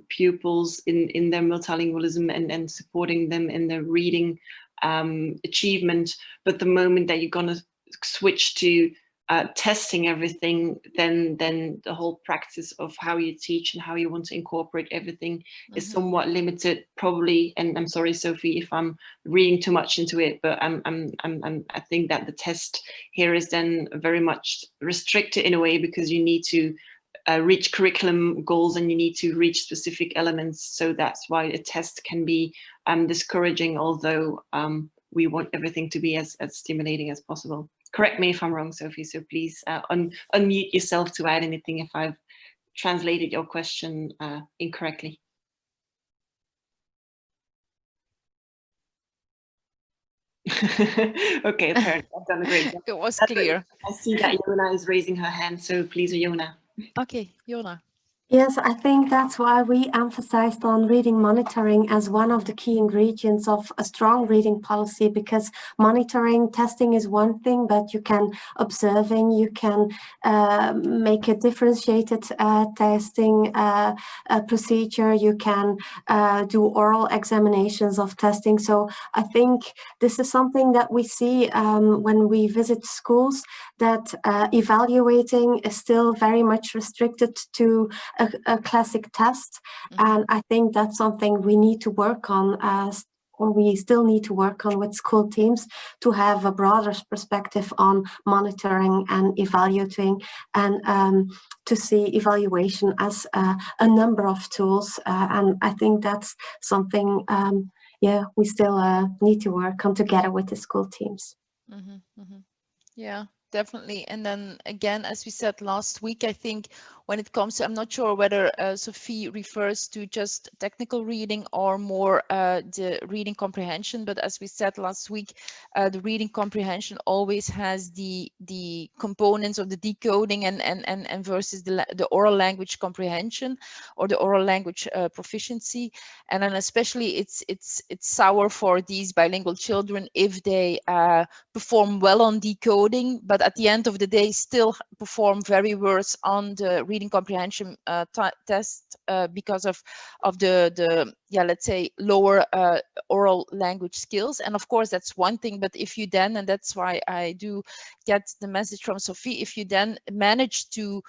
pupils in their multilingualism and supporting them in their reading achievement, but the moment that you're going to switch to testing everything, then the whole practice of how you teach and how you want to incorporate everything is somewhat limited, probably. And I'm sorry, Sophie, if I'm reading too much into it, but I think that the test here is then very much restricted in a way, because you need to reach curriculum goals and you need to reach specific elements. So that's why a test can be discouraging, although we want everything to be as stimulating as possible. Correct me if I'm wrong, Sophie, so please unmute yourself to add anything if I've translated your question incorrectly. Okay, apparently I've done a great job. It was clear. I see that Jona is raising her hand, so please, Jona. Okay, Jona. Yes, I think that's why we emphasized on reading monitoring as one of the key ingredients of a strong reading policy, because monitoring, testing is one thing, but you can observing, you can make a differentiated testing procedure, you can do oral examinations of testing. So I think this is something that we see when we visit schools, that evaluating is still very much restricted to a classic test. And I think that's something we need to work on, or we still need to work on with school teams, to have a broader perspective on monitoring and evaluating, and to see evaluation as a number of tools. And I think that's something, we still need to work on together with the school teams. Yeah, definitely. And then again, as we said last week, I think when it comes to, I'm not sure whether Sophie refers to just technical reading or more the reading comprehension, but as we said last week, the reading comprehension always has the components of the decoding and versus the oral language comprehension or the oral language proficiency. And then especially it's sour for these bilingual children if they perform well on decoding, but at the end of the day still perform very worse on the reading comprehension test because of the let's say lower oral language skills. And of course that's one thing, but if you then, and that's why I do get the message from Sophie, if you then manage to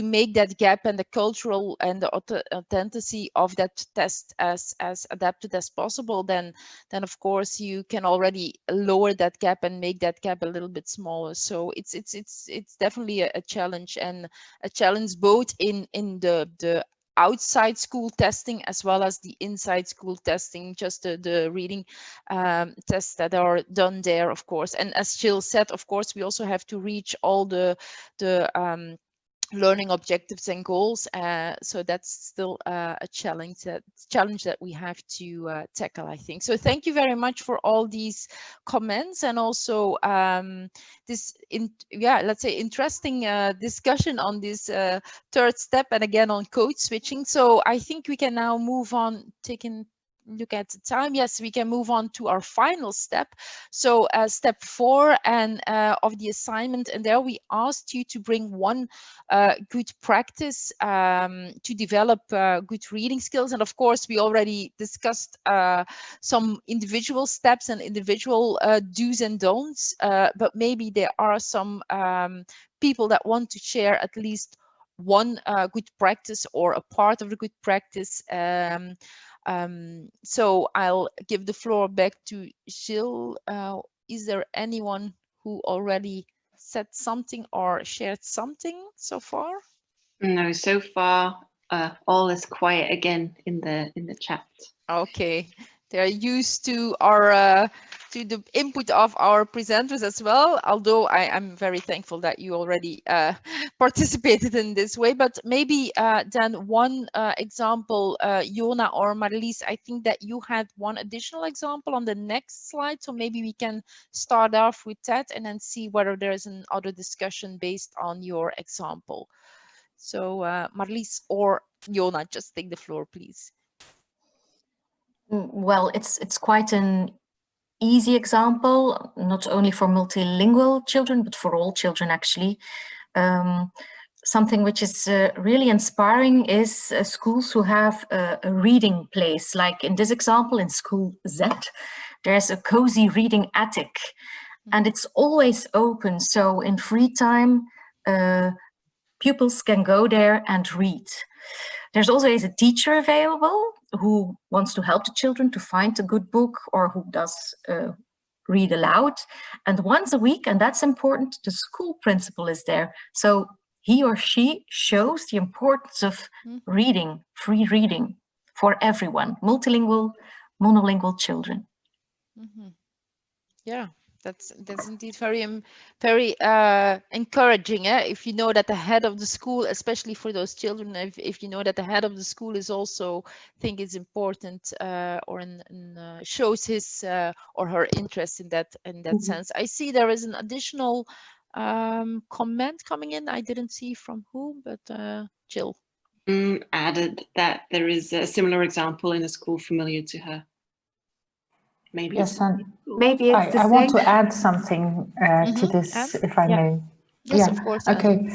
make that gap and the cultural and the authenticity of that test as adapted as possible, then of course you can already lower that gap and make that gap a little bit smaller. So it's definitely a challenge, and a challenge both in the outside school testing as well as the inside school testing, just the reading tests that are done there, of course. And as Jill said, of course, we also have to reach all the learning objectives and goals, so that's still a challenge that we have to tackle, I think. So thank you very much for all these comments, and also this let's say interesting discussion on this third step, and again on code switching. So I think we can now move on, look at the time. Yes, we can move on to our final step. So step 4 and of the assignment, and there we asked you to bring one good practice to develop good reading skills. And of course we already discussed some individual steps and individual do's and don'ts, but maybe there are some people that want to share at least one good practice or a part of the good practice. So I'll give the floor back to Jill. Is there anyone who already said something or shared something so far? No, so far all is quiet again in the chat. Okay. They're used to our to the input of our presenters as well, although I'm very thankful that you already participated in this way. But maybe then one example, Jona or Marlies, I think that you had one additional example on the next slide, so maybe we can start off with that and then see whether there's another discussion based on your example. So Marlies or Jona, just take the floor, please. Well, it's quite an easy example, not only for multilingual children, but for all children, actually. Something which is really inspiring is schools who have a reading place. Like in this example, in school Z, there's a cozy reading attic. and it's always open. So in free time, pupils can go there and read. There's always a teacher available who wants to help the children to find a good book or who does read aloud. And once a week, and that's important, the school principal is there. So he or she shows the importance of reading, free reading for everyone, multilingual, monolingual children. Yeah, that's indeed very encouraging. If you know that the head of the school, especially for those children, if you know that the head of the school is also think it's important or shows his or her interest in that sense. I see there is an additional comment coming in. I didn't see from who, but Jill added that there is a similar example in a school familiar to her. Maybe yes, maybe it's the I same. want to add something to this, if I may. Yes, of course. Okay.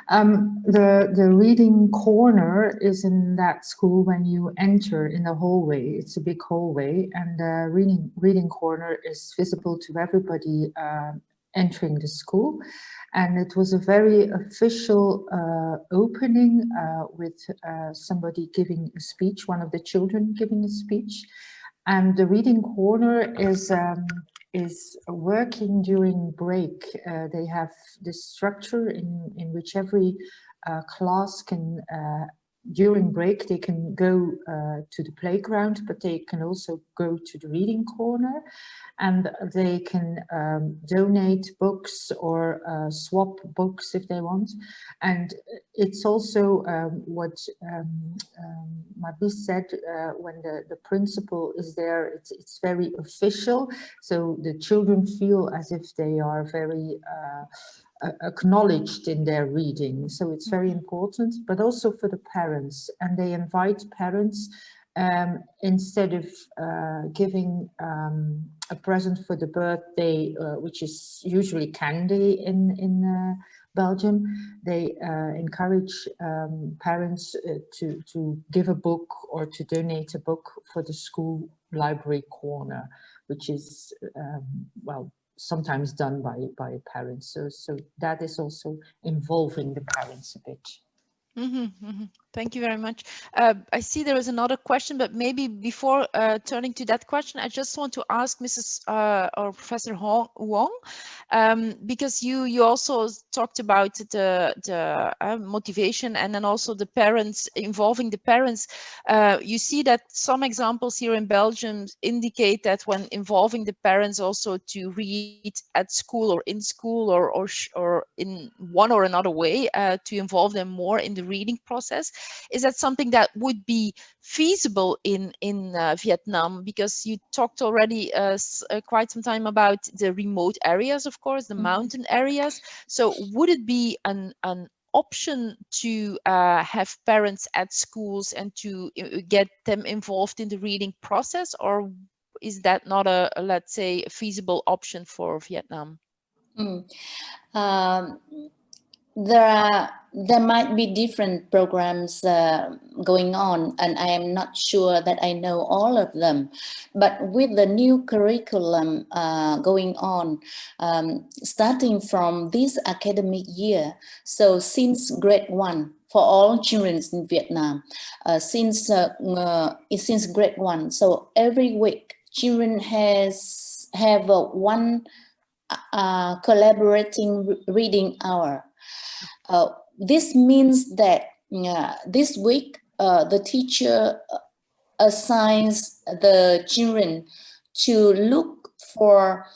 The reading corner is in that school when you enter in the hallway. It's a big hallway, and the reading corner is visible to everybody entering the school. And it was a very official opening with somebody giving a speech, one of the children giving a speech. And the reading corner is working during break. They have this structure in which every class can, during break, they can go to the playground, but they can also go to the reading corner, and they can donate books or swap books if they want. And it's also what Mavis said, when the principal is there, it's very official. So the children feel as if they are very acknowledged in their reading. So it's very important, but also for the parents. And they invite parents, instead of giving a present for the birthday, which is usually candy in Belgium, they encourage parents to give a book or to donate a book for the school library corner, which is, well, sometimes done by parents. So that is also involving the parents a bit. Thank you very much. I see there is another question, but maybe before turning to that question, I just want to ask Mrs. or Professor Wong, because you also talked about the motivation and then also the parents, involving the parents. You see that some examples here in Belgium indicate that when involving the parents also to read at school or in school or in one or another way, to involve them more in the reading process. Is that something that would be feasible in Vietnam? Because you talked already quite some time about the remote areas, of course, the mountain areas. So would it be an option to have parents at schools and to get them involved in the reading process, or is that not a let's say, a feasible option for Vietnam? There might be different programs going on, and I am not sure that I know all of them. But with the new curriculum going on, starting from this academic year, so since grade 1 for all children in Vietnam, since grade 1, so every week children have one collaborating reading hour. This means that this week the teacher assigns the children to look for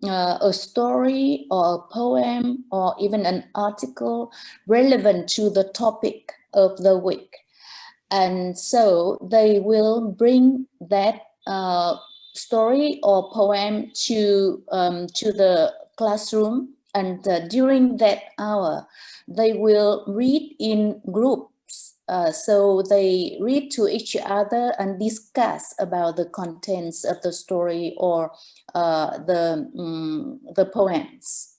a story or a poem or even an article relevant to the topic of the week. And so they will bring that story or poem to the classroom, and during that hour they will read in groups. So they read to each other and discuss about the contents of the story or the poems.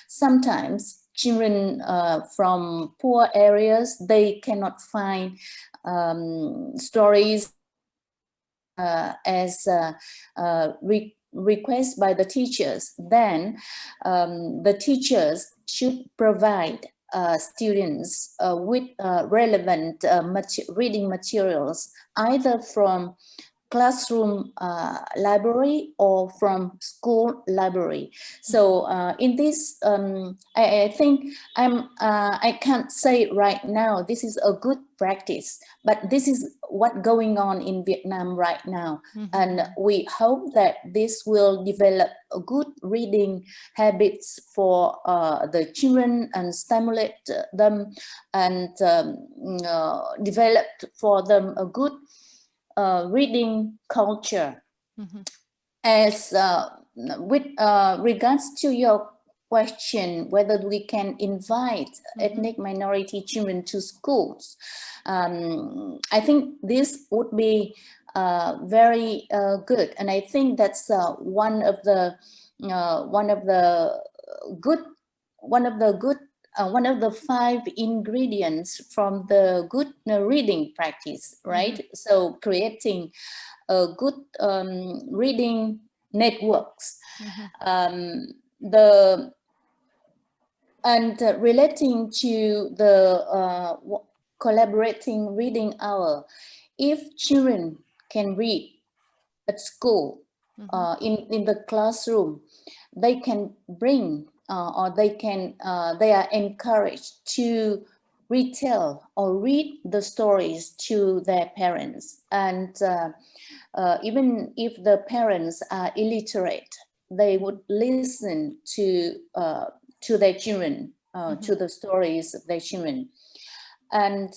Sometimes children from poor areas, they cannot find stories as request by the teachers, then the teachers should provide students with relevant reading materials, either from classroom library or from school library. So in this, I think I can't say right now this is a good practice, but this is what's going on in Vietnam right now. And we hope that this will develop a good reading habits for the children and stimulate them and develop for them a good reading culture. As with regards to your question, whether we can invite ethnic minority children to schools, I think this would be very good, and I think that's one of the the 5 ingredients from the good reading practice, right? So creating a good reading networks. Relating to the collaborating reading hour, if children can read at school, in the classroom, they can bring or they are encouraged to retell or read the stories to their parents. And even if the parents are illiterate, they would listen to their children, to the stories of their children. And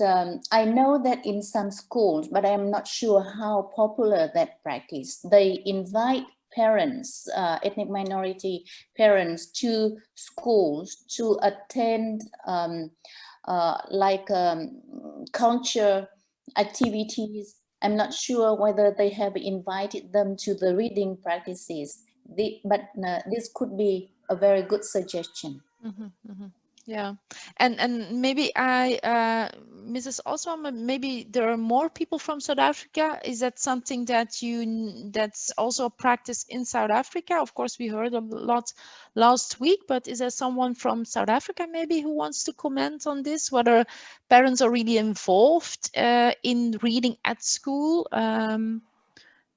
I know that in some schools, but I'm not sure how popular that practice, they invite parents, ethnic minority parents, to schools to attend culture activities. I'm not sure whether they have invited them to the reading practices, but this could be a very good suggestion. Yeah, and maybe Mrs. Osman, maybe there are more people from South Africa. Is that something that that's also a practice in South Africa? Of course, we heard a lot last week, but is there someone from South Africa maybe who wants to comment on this? Whether parents are really involved in reading at school?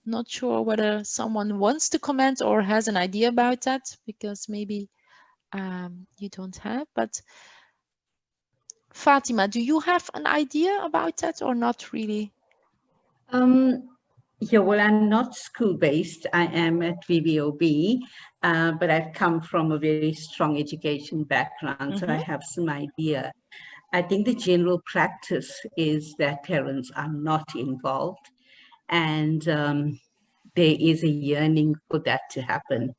Not sure whether someone wants to comment or has an idea about that, because maybe you don't have, but Fatima, do you have an idea about that or not really? Yeah, well, I'm not school-based. I am at VVOB, but I've come from a very strong education background, so I have some idea. I think the general practice is that parents are not involved, and there is a yearning for that to happen.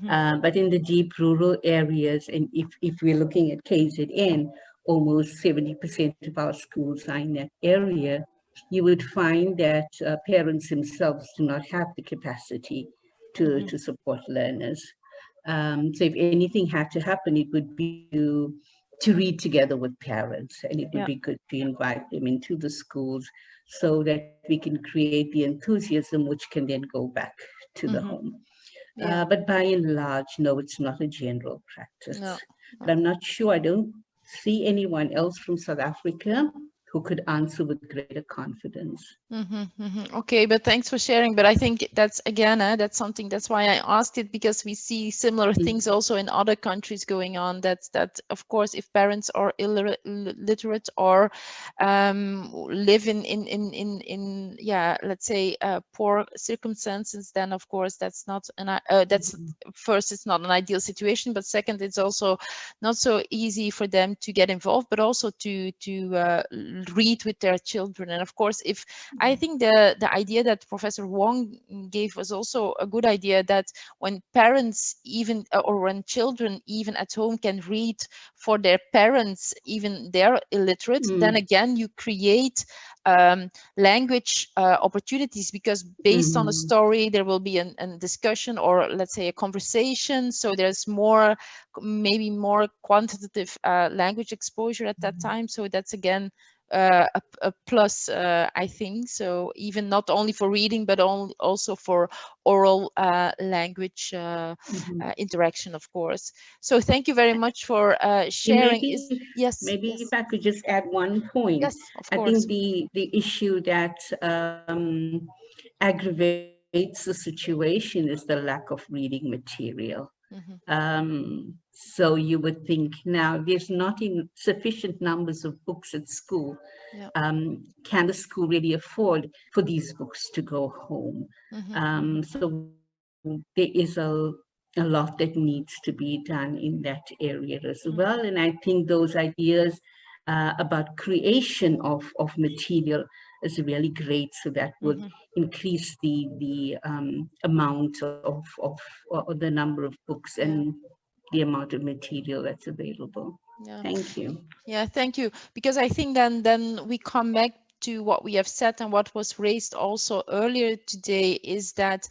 But in the deep rural areas, and if we're looking at KZN, almost 70% of our schools are in that area, you would find that parents themselves do not have the capacity to support learners. So if anything had to happen, it would be to read together with parents, and it would be good to invite them into the schools so that we can create the enthusiasm which can then go back to the home. But by and large, no, it's not a general practice. No. But I'm not sure, I don't see anyone else from South Africa who could answer with greater confidence. Okay, but thanks for sharing. But I think that's, again, that's something, that's why I asked it, because we see similar things also in other countries going on. That of course, if parents are illiterate or live in let's say poor circumstances, then of course that's not that's first, it's not an ideal situation, but second, it's also not so easy for them to get involved, but also to read with their children. And of course, if I think the idea that Professor Wong gave was also a good idea, that when parents even, or when children even at home can read for their parents, even they're illiterate, then again you create language opportunities, because based on a story there will be a discussion, or let's say a conversation, so there's more, maybe more quantitative language exposure at that time. So that's again a plus, I think. So even not only for reading, but also for oral language interaction, of course. So thank you very much for sharing. Yes, maybe yes. if I could just add one point. Yes, of course. I think the issue that aggravates the situation is the lack of reading material. So you would think, now there's not sufficient numbers of books at school. Can the school really afford for these books to go home? So there is a lot that needs to be done in that area as well. And I think those ideas about creation of material is really great. So that would increase the amount of or the number of books and the amount of material that's available. Thank you. Yeah, thank you. Because I think then we come back to what we have said and what was raised also earlier today, is that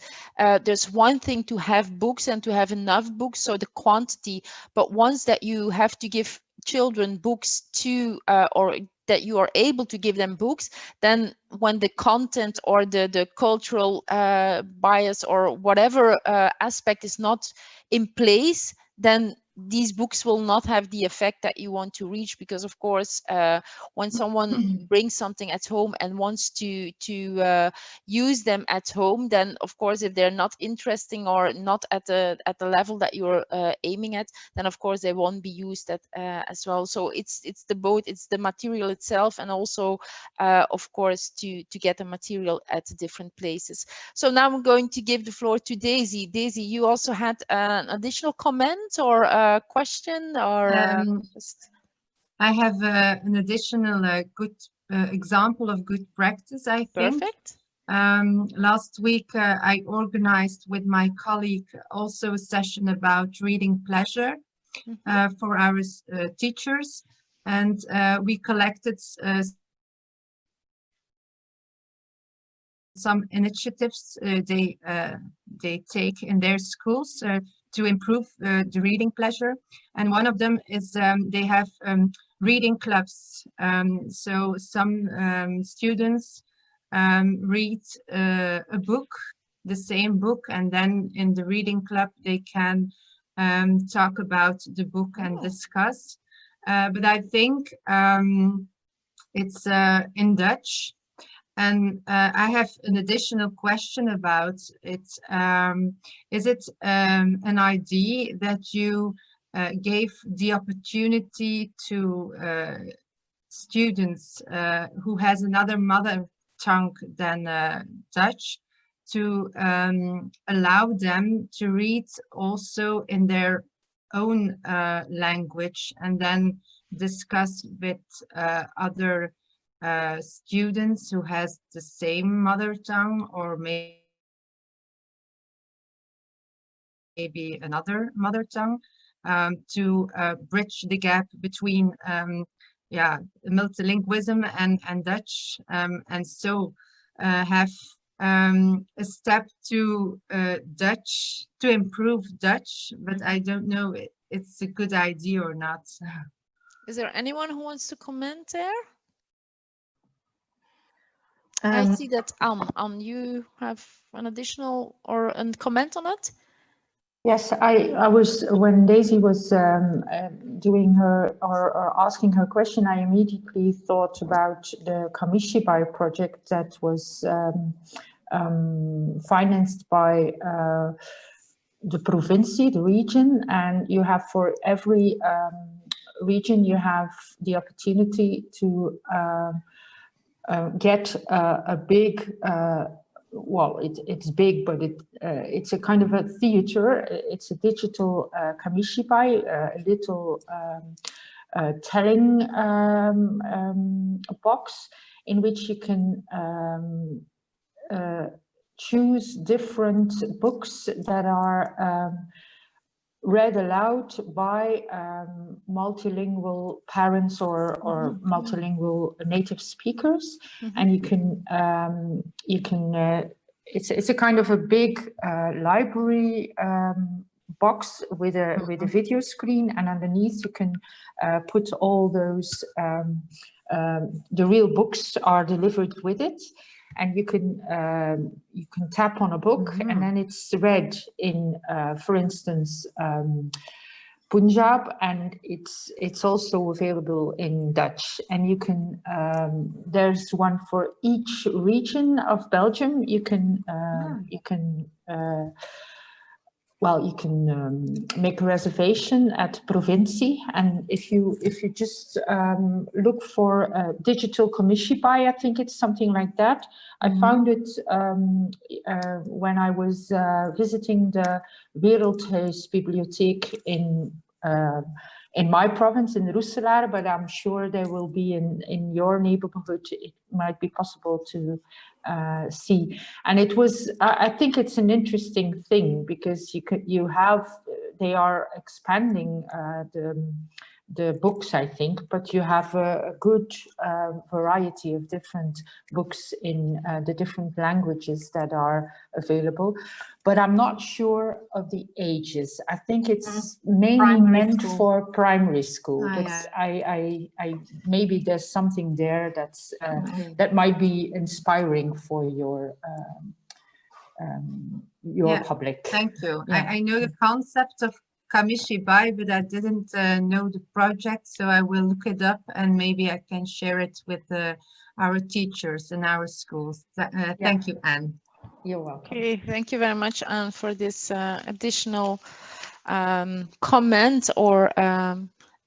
there's one thing to have books and to have enough books, so the quantity, but once that you have to give children books to or that you are able to give them books, then when the content or the cultural bias or whatever aspect is not in place, then these books will not have the effect that you want to reach. Because of course when someone brings something at home and wants to use them at home, then of course if they're not interesting or not at the level that you're aiming at, then of course they won't be used as well. So it's the material itself, and also of course to get the material at different places. So now I'm going to give the floor to Daisy. Daisy, you also had an additional comment or question, or just... I have an additional good example of good practice, I think. Perfect. Last week I organized with my colleague also a session about reading pleasure for our teachers, and we collected some initiatives they take in their schools to improve the reading pleasure. And one of them is they have reading clubs. So some students read a book, the same book, and then in the reading club they can talk about the book and discuss. But I think it's in Dutch. And I have an additional question about it. Is it an idea that you gave the opportunity to students who has another mother tongue than Dutch to allow them to read also in their own language, and then discuss with other students who has the same mother tongue, or maybe another mother tongue, to bridge the gap between multilingualism and Dutch, and so have a step to Dutch, to improve Dutch. But I don't know if it's a good idea or not. Is there anyone who wants to comment there? I see that you have an additional or a comment on it. Yes, I was, when Daisy was doing her or asking her question, I immediately thought about the Kamishibai project that was financed by the provincie, the region, and you have for every region you have the opportunity to get a big, well, it's big, but it's a kind of a theater. It's a digital Kamishibai, a little telling box in which you can choose different books that are read aloud by multilingual parents or multilingual native speakers, and you can it's a kind of a big library box with a video screen, and underneath you can put all those the real books are delivered with it, and you can tap on a book and then it's read in, for instance, Punjab, and it's also available in Dutch. And you can there's one for each region of Belgium. You can make a reservation at Provincie, and if you just look for digital commissie-bij, I think it's something like that. I found it when I was visiting the Wereldhuisbibliotheek in my province, in Roeselare, but I'm sure there will be in your neighborhood. It might be possible to see. And it was, I think it's an interesting thing, because they are expanding the books, I think, but you have a good variety of different books in the different languages that are available. But I'm not sure of the ages. I think it's mainly meant for primary school. But I maybe there's something there that's that might be inspiring for your public. Thank you. Yeah. I know the concept of commissie-bij, but I didn't know the project, so I will look it up and maybe I can share it with our teachers in our schools. Thank you, Anne. You're welcome. Okay, thank you very much, Anne, for this additional comment or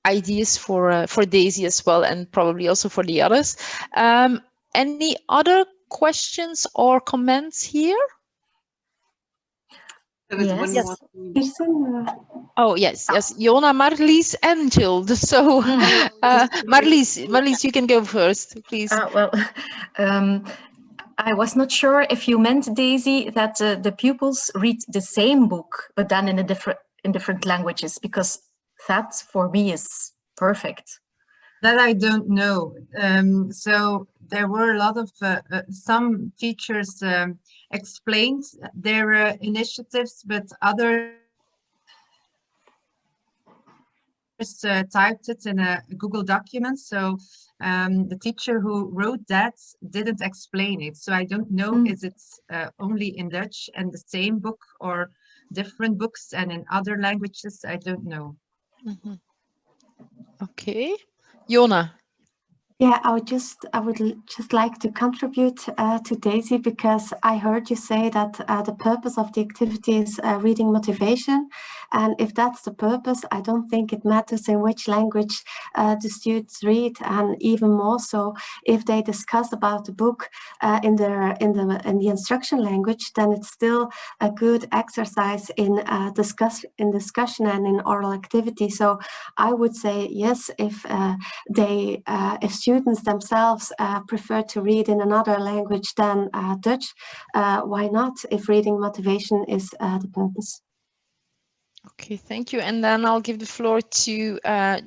ideas for Daisy as well, and probably also for the others. Any other questions or comments here? There was one more. Oh, yes, Jona, Marlies, and Jill. So, Marlies, you can go first, please. I was not sure if you meant, Daisy, that the pupils read the same book, but then in different languages, because that for me is perfect. That I don't know. So there were a lot of some teachers explained their initiatives, but others typed it in a Google document. So the teacher who wrote that didn't explain it. So I don't know, is it only in Dutch and the same book, or different books and in other languages? I don't know. Okay, Jona. Yeah, I would just like to contribute to Daisy, because I heard you say that the purpose of the activity is reading motivation. And if that's the purpose, I don't think it matters in which language the students read, and even more so if they discuss about the book in the instruction language, then it's still a good exercise in discussion and in oral activity. So I would say yes, if students themselves prefer to read in another language than Dutch, why not, if reading motivation is the purpose? Okay, thank you. And then I'll give the floor to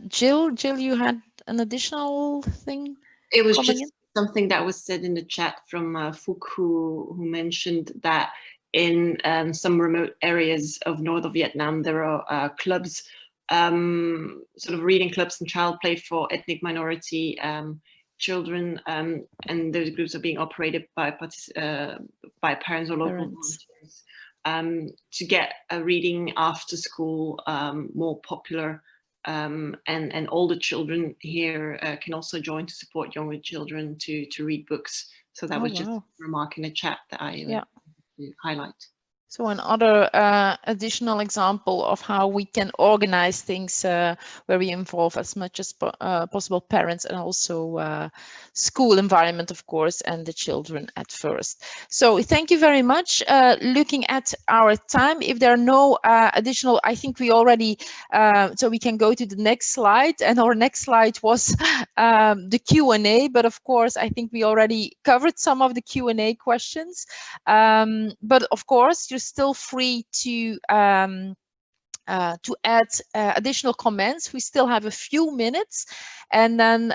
Jill. Jill, you had an additional thing? It was just something that was said in the chat from Phuc, who mentioned that in some remote areas of north of Vietnam, there are clubs, sort of reading clubs and child play for ethnic minority children, and those groups are being operated by parents or local volunteers, to get a reading after school more popular, and older children here can also join to support younger children to read books. So that was just a remark in the chat that I highlight. So another additional example of how we can organize things where we involve as much as possible parents, and also school environment, of course, and the children at first. So thank you very much. Looking at our time, if there are no additional, I think we already, so we can go to the next slide, and our next slide was the Q&A, but of course, I think we already covered some of the Q&A questions, but of course, you're still free to add additional comments. We still have a few minutes, and then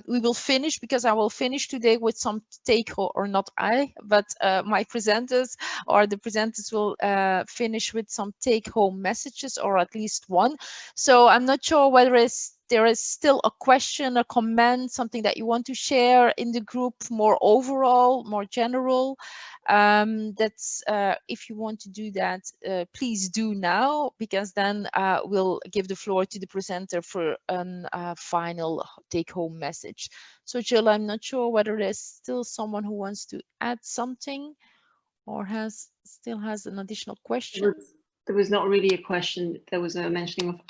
we will finish, because I will finish today with some take-home, or not I, but my presenters or the presenters will finish with some take-home messages, or at least one. So I'm not sure whether it's there is still a question, a comment, something that you want to share in the group, more overall, more general, that's if you want to do that, please do now, because then we'll give the floor to the presenter for a final take-home message. So Jill, I'm not sure whether there's still someone who wants to add something or still has an additional question. There was not really a question. There was a mentioning of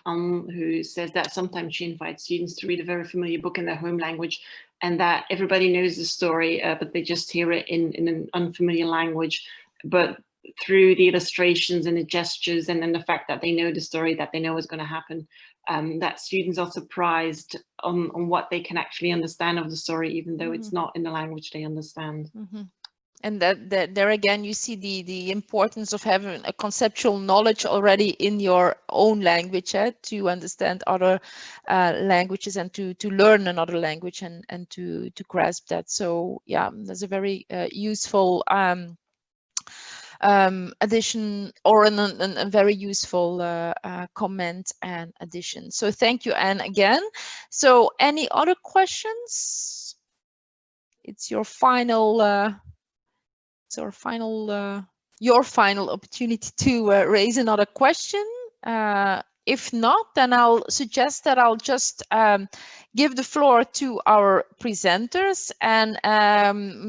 who says that sometimes she invites students to read a very familiar book in their home language, and that everybody knows the story, but they just hear it in an unfamiliar language. But through the illustrations and the gestures, and then the fact that they know the story, that they know is going to happen, that students are surprised on what they can actually understand of the story, even though it's not in the language they understand. And that there again, you see the importance of having a conceptual knowledge already in your own language, to understand other languages and to learn another language and to grasp that. So yeah, that's a very useful addition, or a very useful comment and addition. So thank you, Anne, again. So any other questions? It's your final your final opportunity to raise another question. If not, then I'll suggest that I'll just give the floor to our presenters, and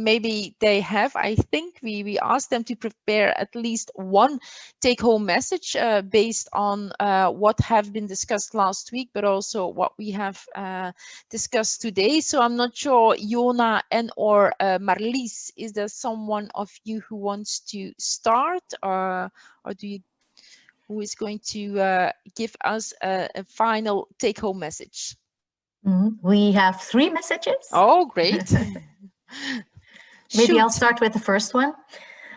maybe they have, I think we asked them to prepare at least one take-home message based on what have been discussed last week, but also what we have discussed today. So I'm not sure, Jona and or Marlies, is there someone of you who wants to start, or do you? Who is going to give us a final take-home message? We have 3 messages. Oh, great. Maybe I'll start with the first one.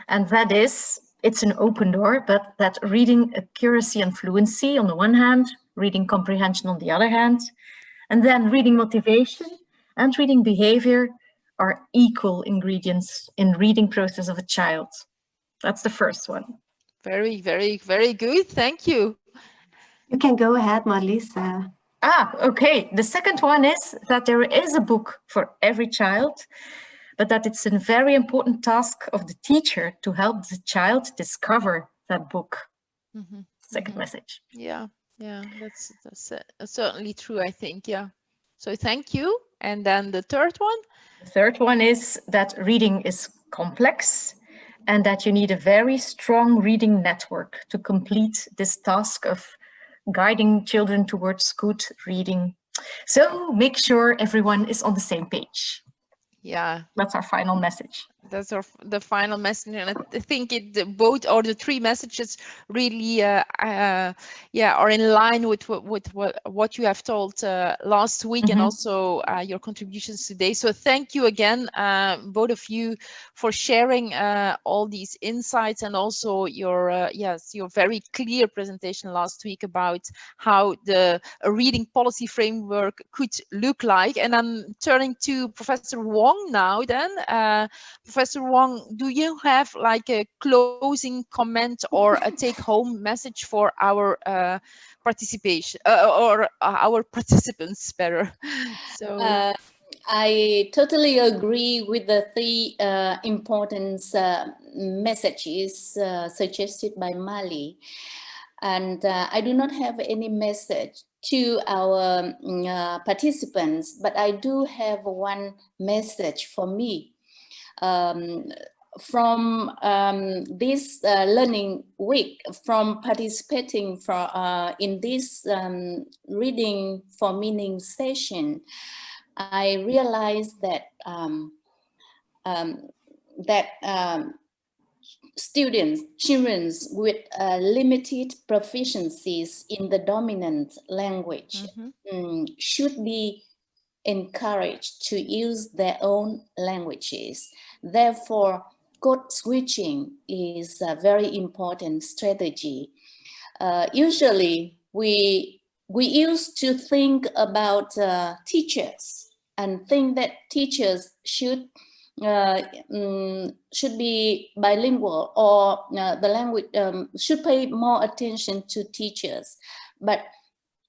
And that is, it's an open door, but that reading accuracy and fluency on the one hand, reading comprehension on the other hand, and then reading motivation and reading behavior are equal ingredients in reading process of a child. That's the first one. Very, very, very good. Thank you. You can go ahead, Marlies. Okay. The second one is that there is a book for every child, but that it's a very important task of the teacher to help the child discover that book. Second message. Yeah, that's certainly true, I think. Yeah. So thank you. And then the third one? The third one is that reading is complex, and that you need a very strong reading network to complete this task of guiding children towards good reading. So make sure everyone is on the same page. Yeah. That's our final message. That's the final message, and I think both or the 3 messages really are in line with what you have told last week, and also your contributions today. So thank you again, both of you, for sharing all these insights, and also your your very clear presentation last week about how a reading policy framework could look like. And I'm turning to Professor Wong now. Then Professor Wong, do you have like a closing comment or a take-home message for our participation or our participants, better? So I totally agree with the 3 important messages suggested by Mali, and I do not have any message to our participants, but I do have one message for me. From this learning week, from participating in this reading for meaning session, I realized that children with limited proficiencies in the dominant language should be encouraged to use their own languages. Therefore, code switching is a very important strategy. Usually, we used to think about teachers and think that teachers should be bilingual, or the language should pay more attention to teachers. But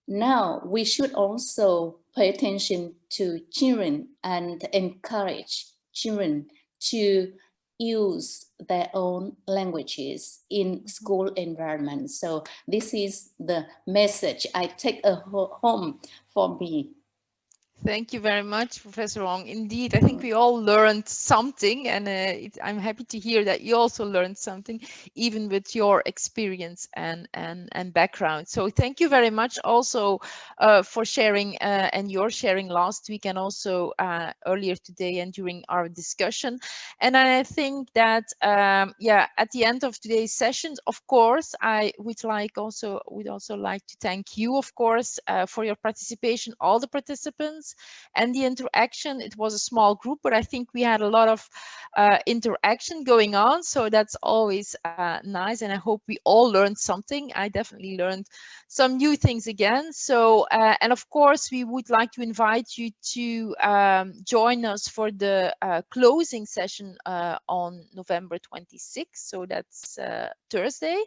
Now we should also pay attention to children and encourage children to use their own languages in school environment. So this is the message I take home for me. Thank you very much, Professor Wong. Indeed, I think we all learned something, and I'm happy to hear that you also learned something, even with your experience and background. So thank you very much also for sharing and your sharing last week and also earlier today and during our discussion. And I think that, yeah, at the end of today's sessions, of course, I would also like to thank you, of course, for your participation, all the participants. And the interaction. It was a small group, but I think we had a lot of interaction going on, so that's always nice, and I hope we all learned something. I definitely learned some new things again. So and of course we would like to invite you to join us for the closing session on November 26th, so that's Thursday.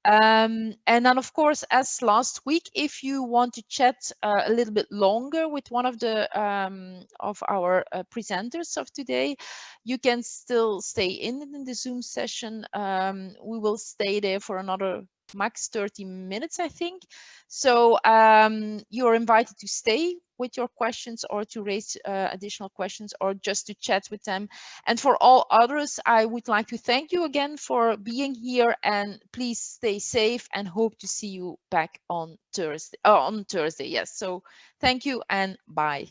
And then, of course, as last week, if you want to chat a little bit longer with one of the of our presenters of today, you can still stay in the Zoom session. We will stay there for another max 30 minutes, I think. So you're invited to stay with your questions or to raise additional questions or just to chat with them. And for all others, I would like to thank you again for being here, and please stay safe and hope to see you back on Thursday. Yes, so thank you and bye.